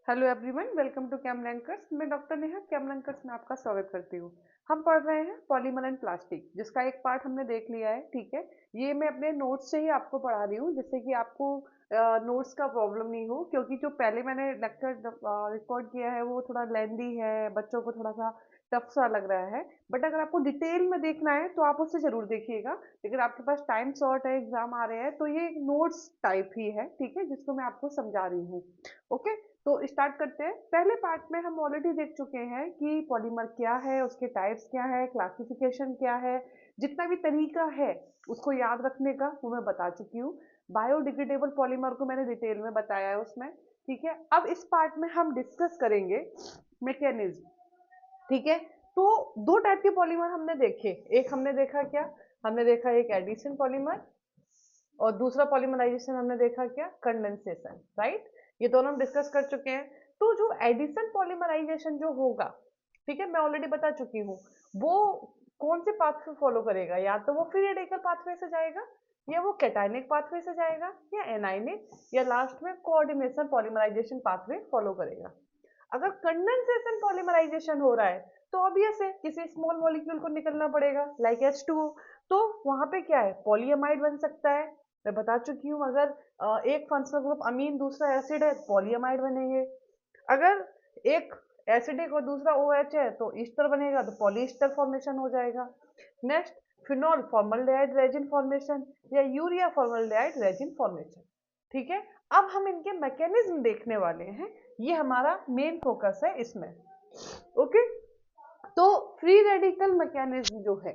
Hello everyone, welcome to कैमलैंकर्स। मैं doctor Neha कैमलैंकर्स में आपका स्वागत करती हूँ। हम पढ़ रहे हैं पॉलीमर एंड प्लास्टिक, जिसका एक पार्ट हमने देख लिया है। ठीक है, ये मैं अपने नोट्स से ही आपको पढ़ा रही हूँ, जिससे कि आपको नोट्स का प्रॉब्लम नहीं हो, क्योंकि जो पहले मैंने लेक्चर रिकॉर्ड किया है वो थोड़ा लेंदी है, बच्चों को थोड़ा सा टफ सा लग रहा है। बट अगर आपको डिटेल में देखना है तो आप उससे जरूर देखिएगा, लेकिन आपके पास टाइम शॉर्ट है, एग्जाम आ रहे हैं, तो ये नोट्स टाइप ही है। ठीक है, जिसको मैं आपको समझा रही हूँ। ओके, तो स्टार्ट करते हैं। पहले पार्ट में हम ऑलरेडी देख चुके हैं कि पॉलीमर क्या है, उसके टाइप्स क्या है, क्लासिफिकेशन क्या है। जितना भी तरीका है उसको याद रखने का वो मैं बता चुकी हूँ। बायोडिग्रेडेबल पॉलीमर को मैंने डिटेल में बताया है उसमें। ठीक है, अब इस पार्ट में हम डिस्कस करेंगे मैकेनिज्म। ठीक है, तो दो टाइप के पॉलीमर हमने देखे। एक हमने देखा क्या, हमने देखा एक एडिशन पॉलीमर, और दूसरा पॉलीमराइजेशन हमने देखा क्या, कंडेंसेशन। राइट, ये दोनों हम डिस्कस कर चुके हैं। तो जो एडिशन पॉलीमराइजेशन जो होगा, ठीक है, मैं ऑलरेडी बता चुकी हूँ, वो कौन से पाथवे फॉलो करेगा। या तो वो फ्री रेडिकल पाथवे से जाएगा, या वो कैटायनिक पाथवे से जाएगा, या एनायनिक, या लास्ट में कोऑर्डिनेशन पॉलीमराइजेशन पाथवे फॉलो करेगा। अगर कंडेंसेशन पॉलीमराइजेशन हो रहा है तो ऑब्वियस है किसी स्मॉल मॉलिक्यूल को निकलना पड़ेगा, लाइक H2O। तो वहां पे क्या है, पॉलीअमाइड बन सकता है। मैं बता चुकी हूँ, अगर एक फंक्शनल ग्रुप अमीन दूसरा एसिड है, पॉलीअमाइड बनेंगे। अगर एक एसिडिक और दूसरा OH है तो ईस्टर बनेगा, तो पॉलीस्टर फॉर्मेशन हो जाएगा। Next, phenol formaldehyde resin formation, या यूरिया फॉर्मल्डिहाइड रेजिन फॉर्मेशन। ठीक है, अब हम इनके मैकेनिज्म देखने वाले हैं। ये हमारा मेन फोकस है इसमें। ओके, तो फ्री रेडिकल मैकेनिज्म जो है,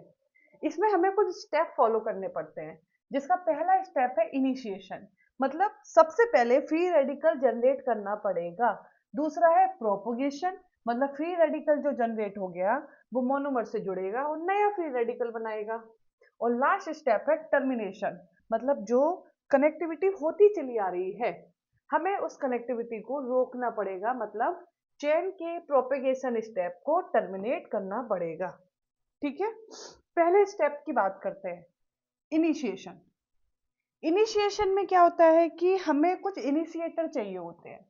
इसमें हमें कुछ स्टेप फॉलो करने पड़ते हैं। जिसका पहला स्टेप है इनिशिएशन, मतलब सबसे पहले फ्री रेडिकल जनरेट करना पड़ेगा। दूसरा है प्रोपोगेशन, मतलब फ्री रेडिकल जो जनरेट हो गया वो मोनोमर से जुड़ेगा और नया फ्री रेडिकल बनाएगा। और लास्ट स्टेप है टर्मिनेशन, मतलब जो कनेक्टिविटी होती चली आ रही है, हमें उस कनेक्टिविटी को रोकना पड़ेगा, मतलब चेन के प्रोपेगेशन स्टेप को टर्मिनेट करना पड़ेगा। ठीक है, पहले स्टेप की बात करते हैं, इनिशिएशन। इनिशिएशन में क्या होता है कि हमें कुछ इनिशिएटर चाहिए होते हैं।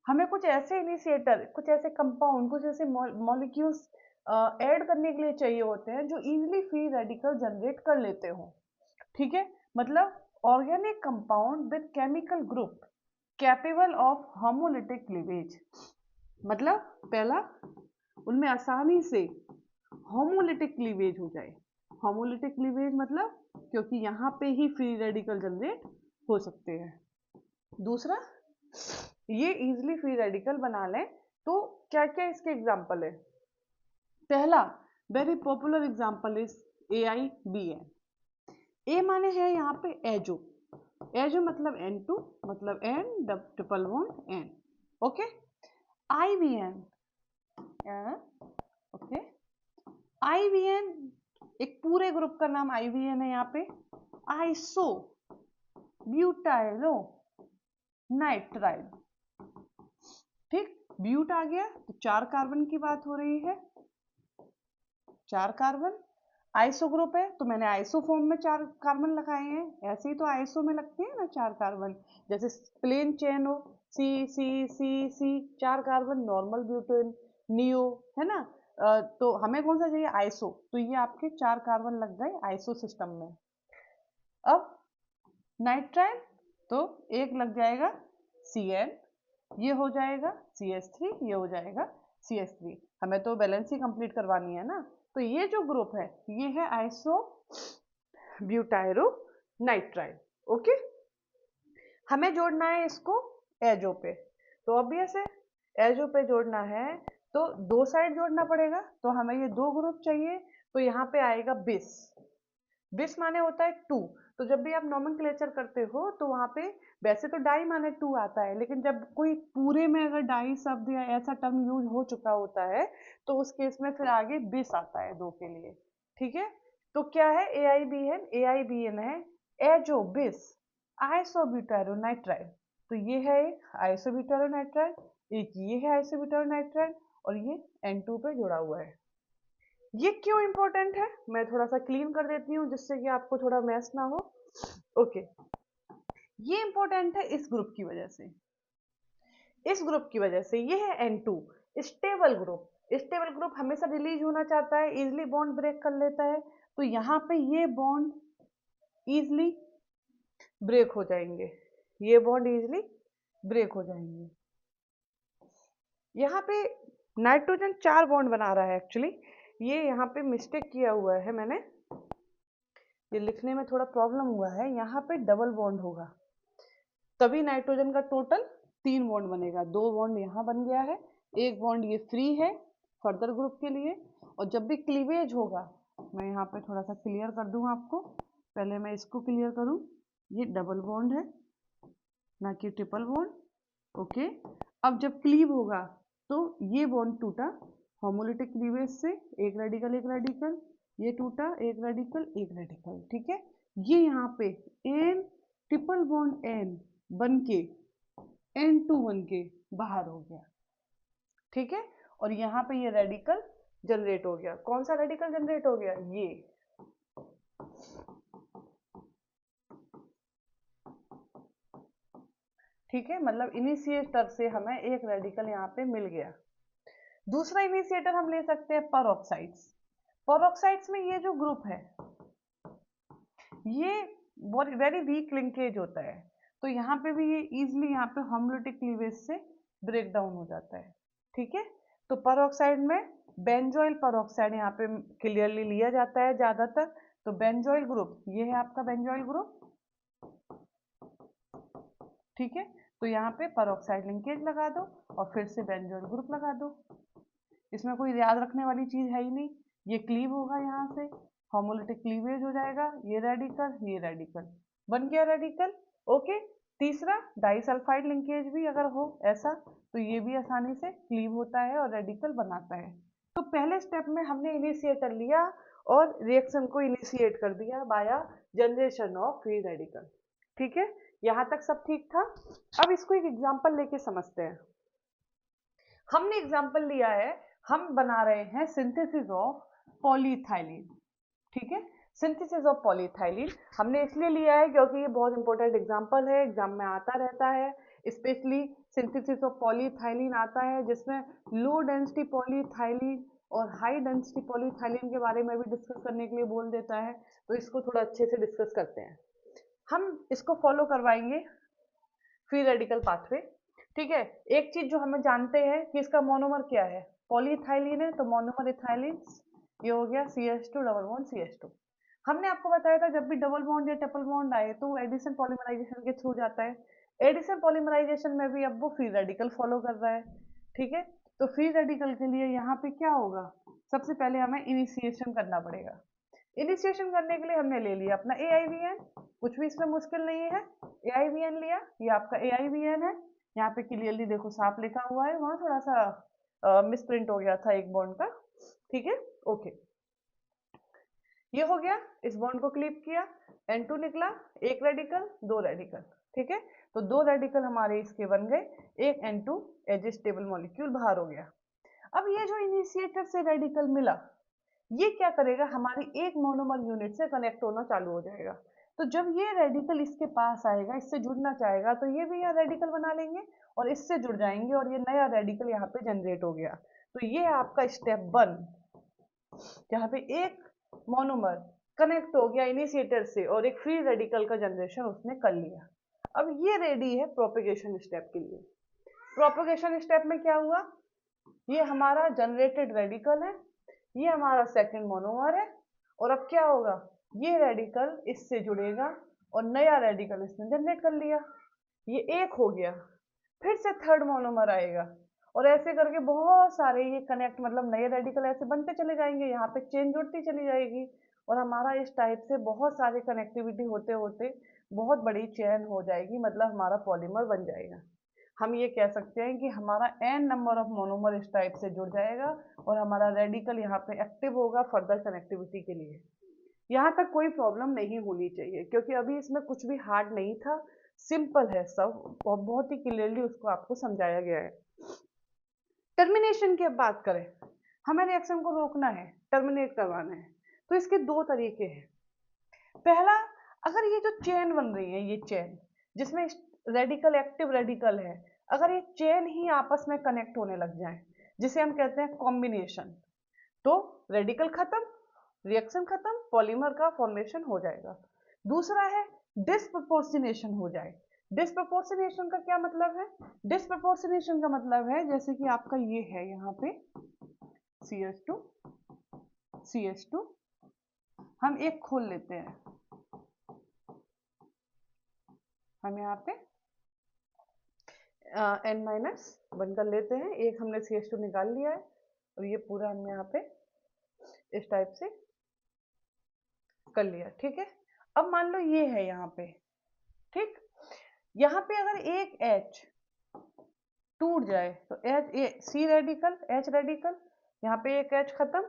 हमें कुछ ऐसे इनिशिएटर, कुछ ऐसे कंपाउंड, कुछ ऐसे मॉलिक्यूल्स ऐड करने के लिए चाहिए होते हैं जो इजीली फ्री रेडिकल जनरेट कर लेते हो। ठीक है, मतलब organic compound with chemical group capable of homolytic cleavage. मतलब पहला, उनमें आसानी से होमोलिटिक क्लीवेज हो जाए। होमोलिटिक क्लीवेज मतलब क्योंकि यहाँ पे ही फ्री रेडिकल जनरेट हो सकते हैं। दूसरा, ये इजीली फ्री रेडिकल बना लें। तो क्या क्या इसके एग्जाम्पल है। पहला very popular example is AIBN। ए माने है यहाँ पे एजो। एजो मतलब N2, मतलब N triple bond N। Okay, IBN, okay, IBN एक पूरे ग्रुप का नाम IBN है यहाँ पे, आइसो ब्यूटाइलो नाइट्राइल। ठीक, ब्यूट आ गया तो 4 कार्बन की बात हो रही है, 4 कार्बन। आइसो ग्रुप है तो मैंने आइसो फॉर्म में 4 कार्बन लगाए हैं, ऐसे ही तो आइसो में लगते हैं ना 4 कार्बन। जैसे प्लेन चेन हो, सी सी सी सी, 4 कार्बन, नॉर्मल ब्यूटेन, नियो, है ना। तो हमें कौन सा चाहिए, आइसो, तो ये आपके 4 कार्बन लग गए आइसो सिस्टम में। अब नाइट्राइल, तो एक लग जाएगा Cn, ये हो जाएगा CH3, ये हो जाएगा CH3। हमें तो बैलेंस ही कंप्लीट करवानी है ना। तो ये जो ग्रुप है ये है आइसो ब्यूटायरो नाइट्राइल। ओके, हमें जोड़ना है इसको एजो पे, तो ऑब्वियस है एजो पे जोड़ना है तो दो साइड जोड़ना पड़ेगा। तो हमें ये 2 ग्रुप चाहिए, तो यहाँ पे आएगा बिस। बिस माने होता है 2। तो जब भी आप नोमेनक्लेचर करते हो तो वहां पे वैसे तो डाई माने 2 आता है, लेकिन जब कोई पूरे में अगर डाई शब्द या ऐसा टर्म यूज हो चुका होता है तो उस केस में फिर आगे बिस आता है 2 के लिए। ठीक है, तो क्या है AIBN है एजो बिस आइसोब्यूटारोनाइट्राइल। तो ये है एक आइसोब्यूटारोनाइट्राइल, एक ये है आइसोब्यूटारोनाइट्राइल, और ये N2 पे जुड़ा हुआ है। ये क्यों इंपॉर्टेंट है मैं थोड़ा सा क्लीन कर देती हूँ, जिससे कि आपको थोड़ा मैस ना हो। ओके, ये इंपॉर्टेंट है इस ग्रुप की वजह से। इस ग्रुप की वजह से, ये है N2 stable group. Stable group हमेशा रिलीज होना चाहता है, इजिली बॉन्ड ब्रेक कर लेता है, तो यहाँ पे ये बॉन्ड इजिली ब्रेक हो जाएंगे, ये बॉन्ड इजिली ब्रेक हो जाएंगे। यहाँ पे नाइट्रोजन 4 बॉन्ड बना रहा है एक्चुअली, ये यहाँ पे मिस्टेक किया हुआ है मैंने, ये लिखने में थोड़ा प्रॉब्लम हुआ है, यहाँ पे डबल बॉन्ड होगा, तभी नाइट्रोजन का टोटल 3 बॉन्ड बनेगा। 2 बॉन्ड यहाँ बन गया है, एक बॉन्ड ये फ्री है फर्दर ग्रुप के लिए, और जब भी क्लीवेज होगा, मैं यहाँ पे थोड़ा सा क्लियर कर दूँ आपको, पहले मैं इसको क्लियर करूँ, ये डबल बॉन्ड है ना कि ट्रिपल बॉन्ड। ओके, अब जब क्लीव होगा तो ये बॉन्ड टूटा होमोलिटिक क्लीवेज से, एक रेडिकल, ये टूटा एक रेडिकल, ठीक है। ये यहाँ पे एन ट्रिपल बॉन्ड एन बन के N2 बन के बाहर हो गया, ठीक है। और यहाँ पे ये रेडिकल जनरेट हो गया। कौन सा रेडिकल जनरेट हो गया? ये, ठीक है, मतलब इनिशिएटर से हमें एक रेडिकल यहाँ पे मिल गया। दूसरा इनिशिएटर हम ले सकते हैं परऑक्साइड्स। परऑक्साइड्स में ये जो ग्रुप है ये वेरी वीक लिंकेज होता है, तो यहाँ पे भी ये इजिली यहाँ पे होमोलिटिक क्लीवेज से ब्रेक डाउन हो जाता है, ठीक है। तो परऑक्साइड में बेंजोइल परऑक्साइड यहाँ पे क्लियरली लिया जाता है ज्यादातर, तो बेंजोइल ग्रुप, ये है आपका बेंजोइल ग्रुप, ठीक है। तो यहाँ पे परऑक्साइड लिंकेज लगा दो और फिर से बेंजोइल ग्रुप लगा दो, इसमें कोई याद रखने वाली चीज है ही नहीं, ये क्लीव होगा, यहाँ से होमोलिटिक क्लीवेज हो जाएगा, ये रेडिकल बन गया रेडिकल। ओके, तीसरा डाइसल्फाइड लिंकेज भी अगर हो ऐसा, तो ये भी आसानी से क्लीव होता है और रेडिकल बनाता है। तो पहले स्टेप में हमने इनिशिएटर लिया और रिएक्शन को इनिशिएट कर दिया बाया जनरेशन ऑफ फ्री रेडिकल, ठीक है। यहाँ तक सब ठीक था। अब इसको एक एग्जांपल लेके समझते हैं। हमने एग्जांपल लिया है, हम बना रहे हैं सिंथेसिस ऑफ पॉलीइथाइलिन, ठीक है। सिंथेसिस ऑफ पॉलीइथाइलिन हमने इसलिए लिया है क्योंकि ये बहुत इंपॉर्टेंट एग्जांपल है, एग्जाम में आता रहता है, स्पेशली सिंथेसिस ऑफ पॉलीइथाइलिन आता है जिसमें लो डेंसिटी पॉलीइथाइलिन और हाई डेंसिटी पॉलीइथाइलिन के बारे में भी डिस्कस करने के लिए बोल देता है, तो इसको थोड़ा अच्छे से डिस्कस करते हैं। हम इसको फॉलो करवाएंगे फ्री रेडिकल पाथवे, ठीक है। एक चीज जो हमें जानते हैं कि इसका मोनोमर क्या है, पॉलीइथाइलिन है तो मोनोमर इथाइलिन, ये हो गया CH2 डबल बॉन्ड CH2। हमने आपको बताया था जब भी डबल बॉन्ड या ट्रिपल बॉन्ड आए तो एडिशन पॉलीमराइजेशन के थ्रू जाता है, एडिशन पॉलीमराइजेशन में भी अब वो फ्री रेडिकल फॉलो कर रहा है, ठीक है। तो फ्री रेडिकल के लिए यहाँ पे क्या होगा, सबसे पहले हमें इनिशिएशन करना पड़ेगा। इनिशिएशन करने के लिए हमने ले लिया अपना AIVN, कुछ भी इसमें मुश्किल नहीं है, AIVN लिया, ये आपका AIVN है, यहाँ पे क्लियरली देखो साफ लिखा हुआ है, वहां थोड़ा सा मिसप्रिंट हो गया था एक बॉन्ड का, ठीक है। ओके, ये हो गया, इस बॉन्ड को क्लिप किया, N2 निकला, एक रेडिकल, 2 रेडिकल, ठीक है। तो 2 रेडिकल हमारे इसके बन गए, एक N2 एज स्टेबल मॉलिक्यूल बाहर हो गया। अब ये जो इनिशिएटर से रेडिकल मिला, ये क्या करेगा, हमारी एक मोनोमर यूनिट से कनेक्ट होना चालू हो जाएगा। तो जब ये रेडिकल इसके पास आएगा, इससे जुड़ना चाहेगा, तो ये भी यहाँ रेडिकल बना लेंगे और इससे जुड़ जाएंगे और ये नया रेडिकल यहाँ पे जनरेट हो गया। तो ये है आपका स्टेप 1, जहाँ पे एक मोनोमर कनेक्ट हो गया इनिशिएटर से और एक फ्री रेडिकल का जनरेशन उसने कर लिया। अब ये रेडी है प्रोपेगेशन स्टेप के लिए। प्रोपेगेशन स्टेप में क्या हुआ, ये हमारा जनरेटेड रेडिकल है, ये हमारा सेकंड मोनोमर है, और अब क्या होगा, ये रेडिकल इससे जुड़ेगा और नया रेडिकल इसने जनरेट कर लिया, ये एक हो गया, फिर से थर्ड मोनोमर आएगा और ऐसे करके बहुत सारे ये कनेक्ट, मतलब नए रेडिकल ऐसे बनते चले जाएंगे, यहाँ पे चेन जुड़ती चली जाएगी और हमारा इस टाइप से बहुत सारे कनेक्टिविटी होते होते बहुत बड़ी चेन हो जाएगी, मतलब हमारा पॉलीमर बन जाएगा। हम ये कह सकते हैं कि हमारा n नंबर ऑफ मोनोमर इस टाइप से जुड़ जाएगा और हमारा रेडिकल यहाँ पे एक्टिव होगा फर्दर कनेक्टिविटी के लिए। यहाँ तक कोई प्रॉब्लम नहीं होनी चाहिए क्योंकि अभी इसमें कुछ भी हार्ड नहीं था, सिंपल है सब और बहुत ही क्लियरली उसको आपको समझाया गया है। टर्मिनेशन की अब बात करें, हमें रिएक्शन को रोकना है, टर्मिनेट करवाना है, तो इसके 2 तरीके हैं। पहला, अगर ये जो चेन बन रही है, ये चेन जिसमें रेडिकल एक्टिव रेडिकल है, अगर ये चेन ही आपस में कनेक्ट होने लग जाए, जिसे हम कहते हैं कॉम्बिनेशन, तो रेडिकल खत्म, रिएक्शन खत्म, पॉलीमर का फॉर्मेशन हो जाएगा। दूसरा है डिस्प्रपोर्शनेशन हो जाए। डिस्प्रपोर्शनेशन का क्या मतलब है? डिस्प्रपोर्शनेशन का मतलब है जैसे कि आपका ये है यहाँ पे CH2 CH2, हम एक खोल लेते हैं, हम यहाँ पे N-1 कर लेते हैं, एक हमने CH2 निकाल लिया है और ये पूरा हमने यहाँ पे इस टाइप से कर लिया, ठीक है। अब मान लो ये है यहाँ पे, ठीक, यहाँ पे अगर एक H टूट जाए तो C रेडिकल, H रेडिकल, यहाँ पे एक H खत्म,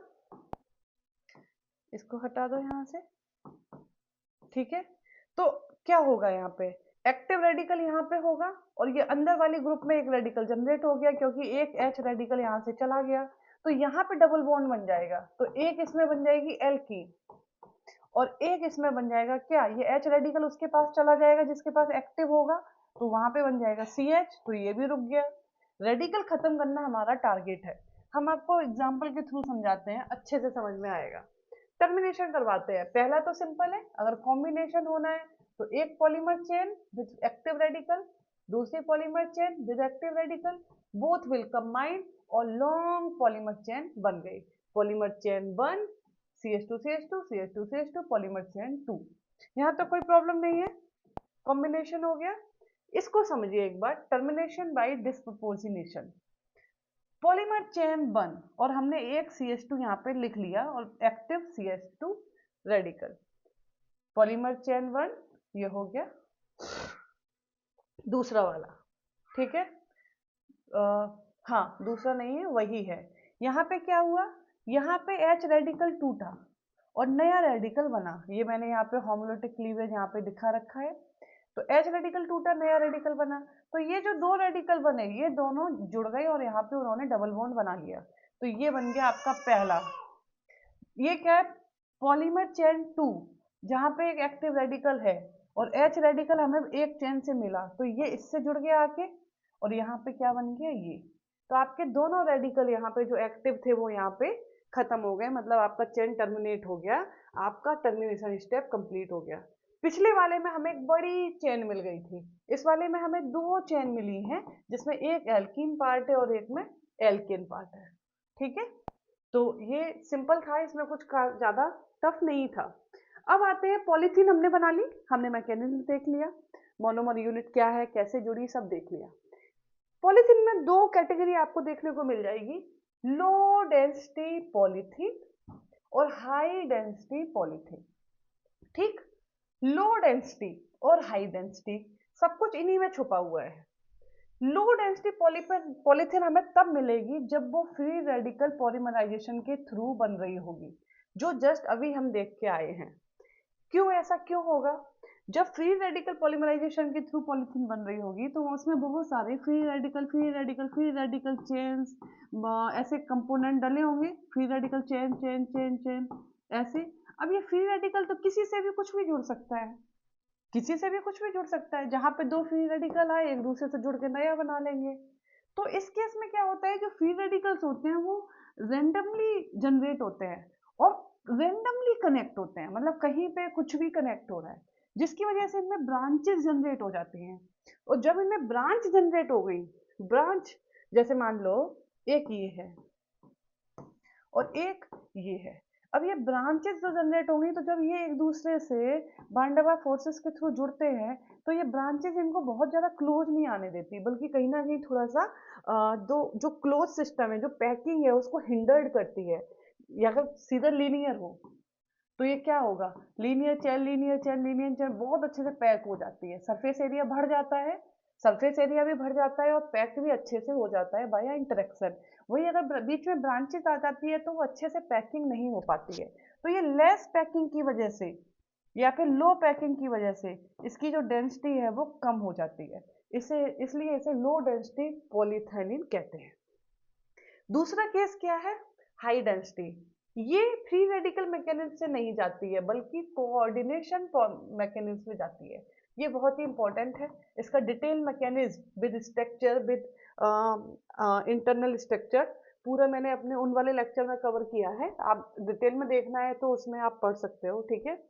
इसको हटा दो यहाँ से, ठीक है। तो क्या होगा यहाँ पे, एक्टिव रेडिकल यहाँ पे होगा और ये अंदर वाली ग्रुप में एक रेडिकल जनरेट हो गया क्योंकि एक H रेडिकल यहाँ से चला गया, तो यहाँ पे डबल बॉन्ड बन जाएगा। तो एक इसमें बन जाएगी एल्कीन और एक इसमें बन जाएगा क्या, ये H रेडिकल उसके पास चला जाएगा जिसके पास एक्टिव होगा, तो वहां पे बन जाएगा CH, तो ये भी रुक गया। रेडिकल खत्म करना हमारा टारगेट है। हम आपको एग्जाम्पल के थ्रू समझाते हैं, अच्छे से समझ में आएगा। टर्मिनेशन करवाते हैं। पहला तो सिंपल है, अगर कॉम्बिनेशन होना है तो एक polymer chain with active radical, दूसरी polymer chain with active radical, both will combine और लॉन्ग पॉलीमर चेन बन गई। Polymer chain 1, CH2 CH2 CH2 CH2, polymer chain 2। यहाँ तक कोई प्रॉब्लम नहीं है, कॉम्बिनेशन हो गया। इसको समझिए एक बार, termination by disproportionation. Polymer chain 1 और हमने एक CH2 यहाँ पे लिख लिया और active CH2 radical, polymer chain 1 ये हो गया दूसरा वाला, ठीक है। हाँ, दूसरा नहीं है, वही है। यहाँ पे क्या हुआ, यहाँ पे H रेडिकल टूटा और नया रेडिकल बना, ये मैंने यहाँ पे होमोलैटिक क्लीवेज यहाँ पे दिखा रखा है। तो H रेडिकल टूटा, नया रेडिकल बना, तो ये जो दो रेडिकल बने ये दोनों जुड़ गए और यहाँ पे उन्होंने डबल बॉन्ड बना लिया, तो ये बन गया आपका पहला। ये क्या है, पॉलीमर चेन 2, जहाँ पे एक एक्टिव रेडिकल है और H रेडिकल हमें एक चेन से मिला, तो ये इससे जुड़ गया आके और यहाँ पे क्या बन गया ये। तो आपके दोनों रेडिकल यहाँ पे जो एक्टिव थे वो यहाँ पे खत्म हो गए, मतलब आपका चेन टर्मिनेट हो गया, आपका टर्मिनेशन स्टेप कंप्लीट हो गया। पिछले वाले में हमें एक बड़ी चेन मिल गई थी, इस वाले में हमें दो चेन मिली हैं जिसमें एक एल्कीन पार्ट है और एक में एल्केन पार्ट है, ठीक है। तो ये सिंपल था, इसमें कुछ ज्यादा टफ नहीं था। अब आते हैं पॉलीथीन, हमने बना ली, हमने मैकेनिज्म देख लिया, मोनोमर यूनिट क्या है, कैसे जुड़ी, सब देख लिया। पॉलीथीन में दो कैटेगरी आपको देखने को मिल जाएगी, लो डेंसिटी पॉलीथीन और हाई डेंसिटी पॉलीथीन, ठीक। लो डेंसिटी और हाई डेंसिटी सब कुछ इन्हीं में छुपा हुआ है। लो डेंसिटी पॉलीथीन हमें तब मिलेगी जब वो फ्री रेडिकल पॉलीमराइजेशन के थ्रू बन रही होगी, जो जस्ट अभी हम देख के आए हैं। क्यों, ऐसा क्यों होगा, जब फ्री रेडिकल पॉलीमराइजेशन के थ्रू पॉलीथीन बन रही होगी तो उसमें बहुत सारे फ्री रेडिकल चेन्स, ऐसे कंपोनेंट डले होंगे, free radical chain chain chain chain ऐसे। अब ये फ्री रेडिकल तो किसी से भी कुछ भी जुड़ सकता है, किसी से भी कुछ भी जुड़ सकता है, जहां पे दो फ्री रेडिकल आए एक दूसरे से जुड़ के नया बना लेंगे। तो इस केस में क्या होता है, जो फ्री रेडिकल्स होते हैं वो रेंडमली जनरेट होते हैं और रेंडमली कनेक्ट होते हैं, मतलब कहीं पे कुछ भी कनेक्ट हो रहा है, जिसकी वजह से इनमें ब्रांचेस जनरेट हो जाती हैं। और जब इनमें ब्रांच जनरेट हो गई, ब्रांच जैसे मान लो एक ये है और एक ये है, अब ये ब्रांचेस जो जनरेट होंगी, तो जब ये एक दूसरे से वान डेर वाल्स फोर्सेस के थ्रू जुड़ते हैं तो ये ब्रांचेस इनको बहुत ज़्यादा क्लोज नहीं आने देती, बल्कि कहीं ना कहीं थोड़ा सा जो क्लोज सिस्टम है, जो पैकिंग है, उसको हिंडर्ड करती है। या अगर सीधा लीनियर हो तो ये क्या होगा, linear chain linear chain linear chain बहुत अच्छे से पैक हो जाती है, सरफेस एरिया बढ़ जाता है, सरफेस एरिया भी बढ़ जाता है और पैक भी अच्छे से हो जाता है बाय इंटरेक्शन। वही अगर बीच में ब्रांचेस आ जाती है तो वो अच्छे से पैकिंग नहीं हो पाती है, तो ये लेस पैकिंग की वजह से या फिर लो पैकिंग की वजह से इसकी जो डेंसिटी है वो कम हो जाती है, इसलिए इसे लो डेंसिटी पॉलीथेनिन कहते हैं। दूसरा केस क्या है, हाई डेंसिटी। ये फ्री रेडिकल मैकेनिज्म से नहीं जाती है बल्कि कोऑर्डिनेशन मैकेनिज्म में जाती है। ये बहुत ही इंपॉर्टेंट है। इसका detail mechanism with structure with internal structure पूरा मैंने अपने उन वाले लेक्चर में कवर किया है। आप डिटेल में देखना है तो उसमें आप पढ़ सकते हो, ठीक है।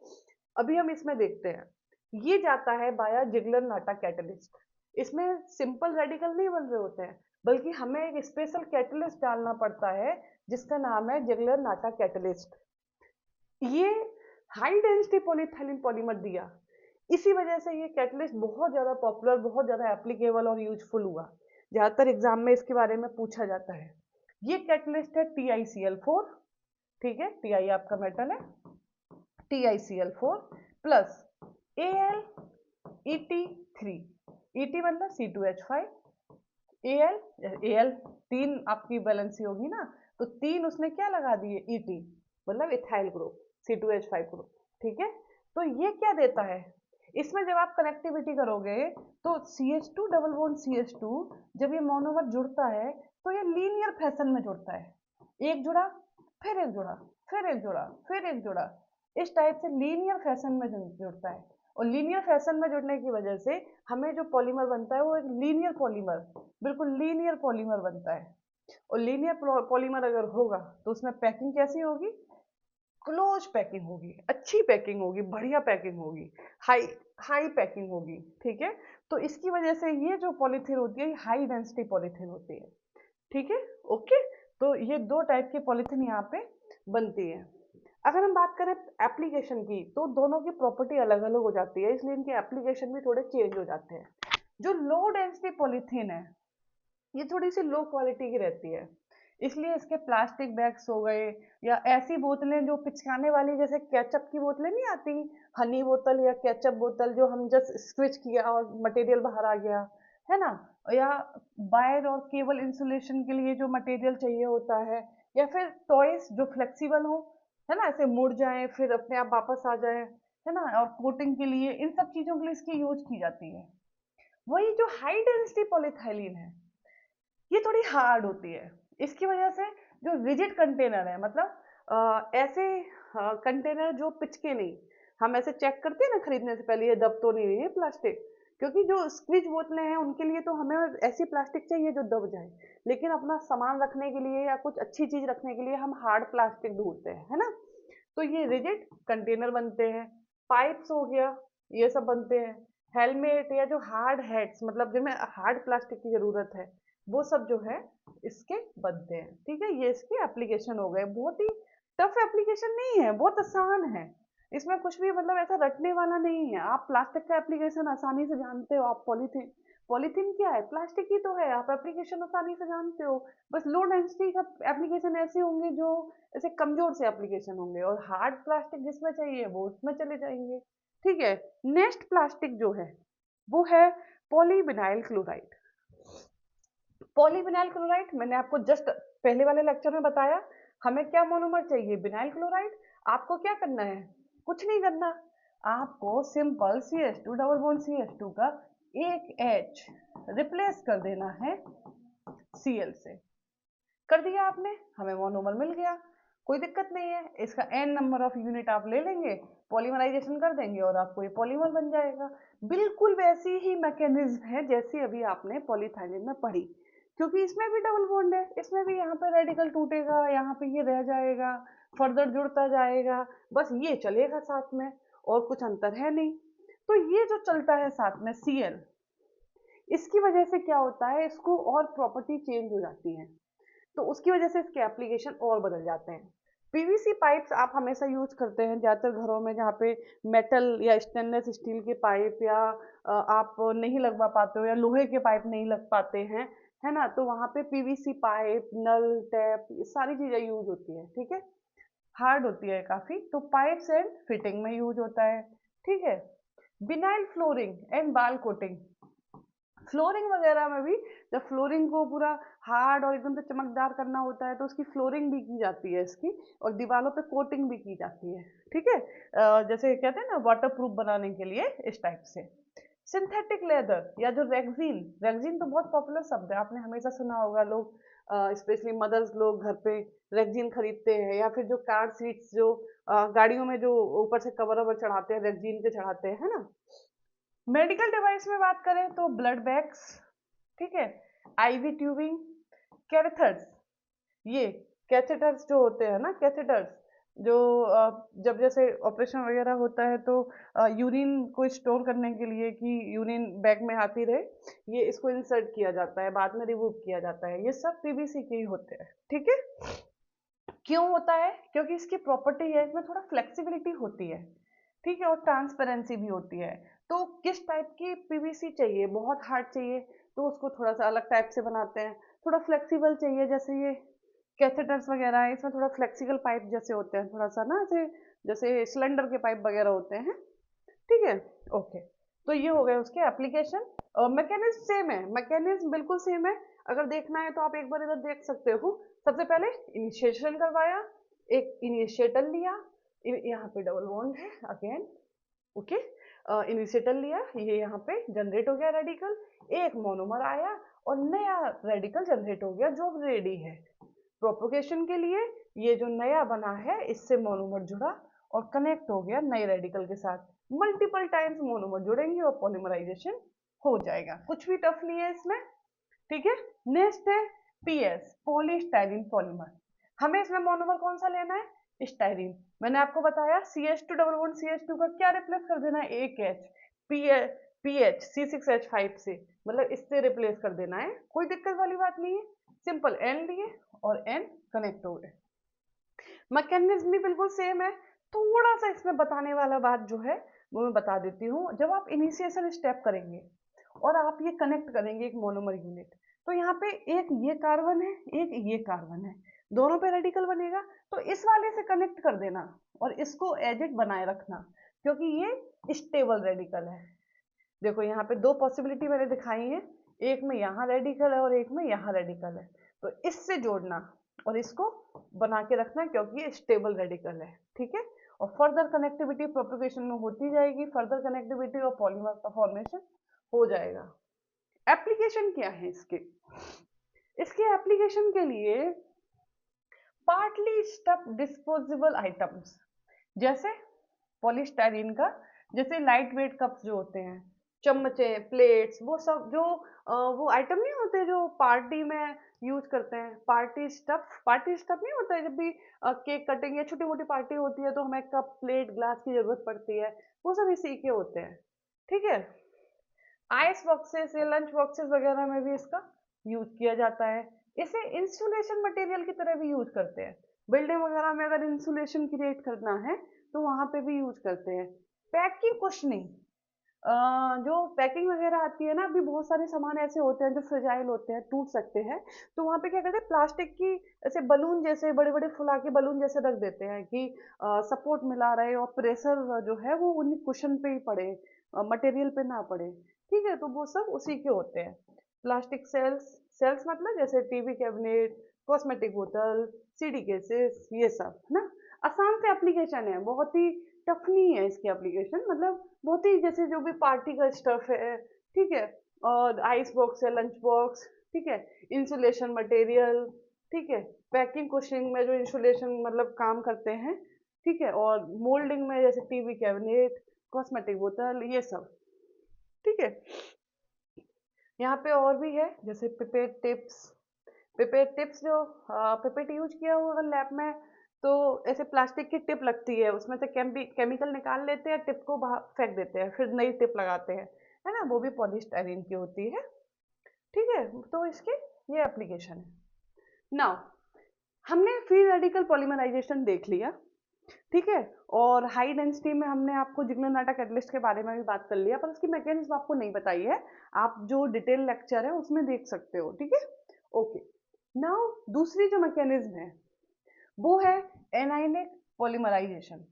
अभी हम इसमें देखते हैं, ये जाता है बाया जिगलर नाटा कैटलिस्ट। इसमें सिंपल रेडिकल नहीं बन रहे होते हैं, बल्कि हमें एक स्पेशल कैटलिस्ट डालना पड़ता है जिसका नाम है जिगलर नाटा कैटलिस्ट। ये हाई डेंसिटी पॉलीथाइलिन पॉलीमर दिया, इसी वजह से ये कैटलिस्ट बहुत ज़्यादा पॉपुलर, बहुत ज़्यादा एप्लीकेबल और यूजफुल हुआ। ज़्यादातर एग्जाम में इसके बारे में पूछा जाता है। ये कैटलिस्ट है TiCl4, ठीक है, Ti आपका मेटल है, TiCl4 प्लस AlEt3, Et मतलब C2H5, Al तीन आपकी बैलेंसी होगी ना, तो तीन उसने क्या लगा दिए, Et मतलब इथाइल ग्रुप, C2H5 ग्रुप, ठीक है। तो ये क्या देता है, इसमें जब आप कनेक्टिविटी करोगे तो CH2 डबल बॉन्ड CH2 जब ये मोनोमर जुड़ता है तो ये लीनियर फैशन में जुड़ता है, एक जुड़ा फिर एक जुड़ा फिर एक जुड़ा फिर एक जुड़ा, इस टाइप से लीनियर फैशन में जुड़ता है। और लीनियर फैशन में जुड़ने की वजह से हमें जो पॉलीमर बनता है वो एक लीनियर पॉलीमर, बिल्कुल लीनियर पॉलीमर बनता है। और लीनियर पॉलीमर अगर होगा तो उसमें पैकिंग कैसी होगी, क्लोज पैकिंग होगी, अच्छी पैकिंग होगी, बढ़िया पैकिंग होगी, हाई हाई पैकिंग होगी, ठीक है। तो इसकी वजह से ये जो पॉलीथीन होती है हाई डेंसिटी पॉलीथीन होती है, ठीक है, ओके। तो ये दो टाइप की पॉलीथीन यहाँ पे बनती है। अगर हम बात करें एप्लीकेशन की तो दोनों की प्रॉपर्टी अलग अलग हो जाती है, इसलिए इनके एप्लीकेशन भी थोड़े चेंज हो जाते हैं। जो लो डेंसिटी पॉलीथीन है ये थोड़ी सी लो क्वालिटी की रहती है, इसलिए इसके प्लास्टिक बैग्स हो गए या ऐसी बोतलें जो पिचकाने वाली, जैसे केचप की बोतलें नहीं आती, हनी बोतल या केचप बोतल जो हम जस्ट स्विच किया और मटेरियल बाहर आ गया, है ना, या वायर और केबल इंसुलेशन के लिए जो मटेरियल चाहिए होता है, या फिर टॉयज जो फ्लेक्सिबल हो, है ना, ऐसे मुड़ जाए फिर अपने आप वापस आ जाए, है ना, और कोटिंग के लिए, इन सब चीजों के लिए इसकी यूज की जाती है। वही जो हाई डेंसिटी पॉलीथाइलिन है ये थोड़ी हार्ड होती है, इसकी वजह से जो रिजिड कंटेनर है, मतलब ऐसे कंटेनर जो पिचके नहीं, हम ऐसे चेक करते हैं ना खरीदने से पहले ये दब तो नहीं रही है प्लास्टिक, क्योंकि जो स्क्वीज बोतलें हैं उनके लिए तो हमें ऐसी प्लास्टिक चाहिए जो दब जाए, लेकिन अपना सामान रखने के लिए या कुछ अच्छी चीज रखने के लिए हम हार्ड प्लास्टिक ढूंढते हैं, है ना। तो ये रिजिड कंटेनर बनते हैं, पाइप्स हो गया, ये सब बनते हैं, हेलमेट या जो हार्ड हेड्स मतलब जिनमें हार्ड प्लास्टिक की जरूरत है वो सब जो है इसके बनते हैं, ठीक है। ये इसके एप्लीकेशन हो गए, बहुत ही टफ एप्लीकेशन नहीं है, बहुत आसान है, इसमें कुछ भी मतलब ऐसा रटने वाला नहीं है। आप प्लास्टिक का एप्लीकेशन आसानी से जानते हो, आप पॉलीथीन, पॉलीथीन क्या है, प्लास्टिक ही तो है, आप एप्लीकेशन आसानी से जानते हो। बस लो डेंसिटी का एप्लीकेशन ऐसे होंगे जो ऐसे कमजोर से एप्लीकेशन होंगे, और हार्ड प्लास्टिक जिसमें चाहिए वो उसमें चले जाएंगे, ठीक है। नेक्स्ट प्लास्टिक जो है वो है पॉलीविनाइल क्लोराइड। पॉलीविनाइल क्लोराइड मैंने आपको जस्ट पहले वाले लेक्चर में बताया, हमें क्या मोनोमर चाहिए, विनाइल क्लोराइड। आपको क्या करना है, कुछ नहीं करना, आपको simple CH2 double bond CH2 का एक H रिप्लेस कर देना है Cl से, कर दिया आपने, हमें मोनोमर मिल गया, कोई दिक्कत नहीं है, इसका n नंबर ऑफ यूनिट आप ले लेंगे, पॉलीमराइजेशन कर देंगे और आपको ये पॉलीमर बन जाएगा। बिल्कुल वैसी ही मैकेनिज्म है जैसी अभी आपने पॉलीथाइलिन में पढ़ी, क्योंकि इसमें भी डबल बॉन्ड है, इसमें भी यहाँ पे रेडिकल टूटेगा, यहाँ पे ये रह जाएगा, फर्दर जुड़ता जाएगा, बस ये चलेगा साथ में, और कुछ अंतर है नहीं। तो ये जो चलता है साथ में Cl, इसकी वजह से क्या होता है, इसको और प्रॉपर्टी चेंज हो जाती है, तो उसकी वजह से इसके एप्लीकेशन और बदल जाते हैं। पीवीसी पाइप्स आप हमेशा यूज करते हैं ज़्यादातर घरों में, जहाँ पे मेटल या स्टेनलेस स्टील के पाइप या आप नहीं लगवा पाते हो या लोहे के पाइप नहीं लग पाते हैं, है ना, तो वहाँ पे पीवीसी पाइप, नल, टैप, ये सारी चीज़ें यूज होती है, ठीक है। हार्ड होती है काफ़ी, तो पाइप्स एंड फिटिंग में यूज होता है, ठीक है। विनाइल फ्लोरिंग एंड बाल कोटिंग, फ्लोरिंग वगैरह में भी जब फ्लोरिंग को पूरा हार्ड और एकदम से चमकदार करना होता है तो उसकी फ्लोरिंग भी की जाती है इसकी, और दीवारों पे कोटिंग भी की जाती है, ठीक है। जैसे कहते हैं ना वाटर प्रूफ बनाने के लिए, इस टाइप से। सिंथेटिक लेदर या जो रेक्सिन, रेक्सिन तो बहुत पॉपुलर शब्द है, आपने हमेशा सुना होगा, लोग स्पेशली मदर्स लोग घर पे रेक्सिन खरीदते हैं, या फिर जो कार सीट्स जो गाड़ियों में जो ऊपर से कवर ववर चढ़ाते हैं रेक्सिन के चढ़ाते हैं, है ना। मेडिकल डिवाइस में बात करें तो ब्लड बैग्स, ठीक है, आईवी ट्यूबिंग, कैथेटर्स, ये कैथेटर्स जो होते हैं ना, कैथेटर्स जो जब जैसे ऑपरेशन वगैरह होता है तो यूरिन को स्टोर करने के लिए कि यूरिन बैग में आती रहे, ये इसको इंसर्ट किया जाता है, बाद में रिमूव किया जाता है, ये सब पीवीसी के ही होते हैं, ठीक है। क्यों होता है? क्योंकि इसकी प्रॉपर्टी है, इसमें थोड़ा फ्लेक्सिबिलिटी होती है, ठीक है, और ट्रांसपेरेंसी भी होती है। तो किस टाइप की पीवीसी चाहिए? बहुत हार्ड चाहिए तो उसको थोड़ा सा अलग टाइप से बनाते हैं, थोड़ा फ्लेक्सिबल चाहिए जैसे ये कैथेटर्स वगैरह है, इसमें थोड़ा फ्लेक्सिबल पाइप जैसे होते हैं, थोड़ा सा ना ऐसे जैसे सिलेंडर के पाइप वगैरह होते हैं, ठीक है। ओके, तो ये हो गए उसके एप्लीकेशन। मैकेनिज्म सेम है, मैकेनिज्म बिल्कुल सेम है। अगर देखना है तो आप एक बार इधर देख सकते हो। सबसे पहले इनिशिएशन करवाया, एक इनिशिएटर लिया, यहाँ पे डबल बॉन्ड है अगेन, ओके। इनिशिएटर लिया, ये यहाँ पे जनरेट हो गया रेडिकल, एक मोनोमर आया और नया रेडिकल जनरेट हो गया जो रेडी है प्रोपोगेशन के लिए। ये जो नया बना है इससे मोनोमर जुड़ा और कनेक्ट हो गया नए रेडिकल के साथ, मल्टीपल टाइम्स मोनोमर जुड़ेंगे और पॉलीमराइजेशन हो जाएगा, कुछ भी टफ नहीं है इसमें, ठीक है। नेक्स्ट है पीएस, पॉलीस्टाइरीन पॉलीमर। हमें इसमें मोनोमर कौन सा लेना है? स्टाइरीन। मैंने आपको बताया CH2 डबल बॉन्ड CH2 का क्या रिप्लेस कर देना है? एक H, पीएच C6H5 से, मतलब इससे रिप्लेस कर देना है, कोई दिक्कत वाली बात नहीं है, सिंपल N लिए और N कनेक्ट हो गए। मैकेनिज्म भी बिल्कुल सेम है, थोड़ा सा इसमें बताने वाला बात जो है वो मैं बता देती हूँ। जब आप इनिशिएशन स्टेप करेंगे और आप ये कनेक्ट करेंगे एक मोनोमर यूनिट, तो यहाँ पे एक ये कार्बन है, एक ये कार्बन है, दोनों पे रेडिकल बनेगा, तो इस वाले से कनेक्ट कर देना और इसको एज इट बनाए रखना, क्योंकि ये स्टेबल रेडिकल है। देखो यहाँ पे दो पॉसिबिलिटी मैंने दिखाई है, एक में यहाँ रेडिकल है और एक में यहाँ रेडिकल है, तो इससे जोड़ना और इसको बना के रखना क्योंकि ये स्टेबल रेडिकल है, ठीक है। और फर्दर कनेक्टिविटी प्रोपेगेशन में होती जाएगी, फर्दर कनेक्टिविटी और पॉलीमर का फॉर्मेशन हो जाएगा। एप्लीकेशन क्या है इसके? इसके एप्लीकेशन के लिए पार्टली स्टफ डिस्पोजेबल आइटम्स, जैसे पॉलीस्टाइरीन का, जैसे लाइट वेट कप्स जो होते हैं, चम्मचे, प्लेट्स, वो सब जो वो आइटम नहीं होते जो पार्टी में यूज करते हैं, पार्टी स्टफ नहीं होता है, जब भी केक कटिंग या छोटी मोटी पार्टी होती है तो हमें कप, प्लेट, ग्लास की जरूरत पड़ती है, वो सब इसी के होते हैं, ठीक है। आइस बॉक्सेस या लंच बॉक्सेस वगैरह में भी इसका यूज किया जाता है। इसे इंसुलेशन मटेरियल की तरह भी यूज करते हैं, बिल्डिंग वगैरह में अगर इंसुलेशन क्रिएट करना है तो वहां पे भी यूज करते हैं। पैकिंग कुशनिंग, जो पैकिंग वगैरह आती है ना, अभी बहुत सारे सामान ऐसे होते हैं जो फ्रेजाइल होते हैं, टूट सकते हैं, तो वहां पे क्या करते हैं, प्लास्टिक की ऐसे बलून जैसे बड़े बड़े फुला के बलून जैसे रख देते हैं कि सपोर्ट मिला रहे और प्रेशर जो है वो उन्हीं कुशन पे ही पड़े, मटेरियल पे ना पड़े, ठीक है। तो वो सब उसी के होते हैं। प्लास्टिक सेल्स, सेल्स मतलब जैसे टीवी कैबिनेट, कॉस्मेटिक बोतल, सीडी केसेस, ये सब है ना। आसान से एप्लीकेशन है, बहुत ही टफ नहीं है इसकी एप्लीकेशन, मतलब बहुत ही जैसे जो भी पार्टी का स्टफ है, ठीक है, और आइस बॉक्स है, लंच बॉक्स, ठीक है, इंसुलेशन मटेरियल, ठीक है, पैकिंग कुशनिंग में जो इंसुलेशन मतलब काम करते हैं, ठीक है, और मोल्डिंग में जैसे टीवी कैबिनेट, कॉस्मेटिक बोतल, ये सब, ठीक है। यहाँ पे और भी है जैसे पिपेट टिप्स, पिपेट टिप्स जो पिपेट यूज किया होगा लैब में, तो ऐसे प्लास्टिक की टिप लगती है, उसमें से केमिकल निकाल लेते हैं, टिप को बाहर फेंक देते हैं, फिर नई टिप लगाते हैं, है ना, वो भी पॉलीस्टाइरीन की होती है, ठीक है। तो इसके ये एप्लीकेशन है। नाउ हमने फ्री रेडिकल पॉलीमराइजेशन देख लिया, ठीक है, और हाई डेंसिटी में हमने आपको जिग्नोनाटा कैटलिस्ट के बारे में भी बात कर लिया, पर उसकी मैकेनिज्म आपको नहीं बताई है, आप जो डिटेल लेक्चर है उसमें देख सकते हो, ठीक है। ओके, नाउ दूसरी जो मैकेनिज्म है वो है anionic polymerisation.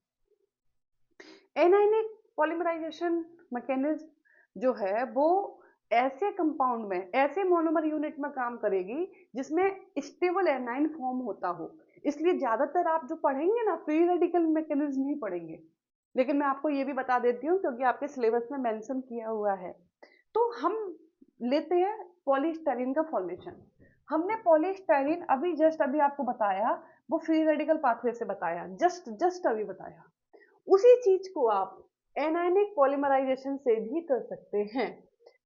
Anionic polymerisation mechanism जो है वो ऐसे कंपाउंड में, ऐसे मोनोमर यूनिट में काम करेगी जिसमें स्टेबल एनाइन फॉर्म होता हो, इसलिए ज्यादातर आप जो पढ़ेंगे ना फ्री रेडिकल मैकेनिज्म ही पढ़ेंगे, लेकिन मैं आपको ये भी बता देती हूँ क्योंकि आपके सिलेबस में मेंशन किया हुआ है। तो हम लेते हैं पॉलीस्टाइरीन का फॉर्मेशन। हमने पॉलीस्टाइरीन अभी जस्ट अभी आपको बताया, वो फ्री रेडिकल पाथवे से बताया, जस्ट जस्ट अभी बताया, उसी चीज को आप एनायनिक पॉलीमराइजेशन से भी कर सकते हैं।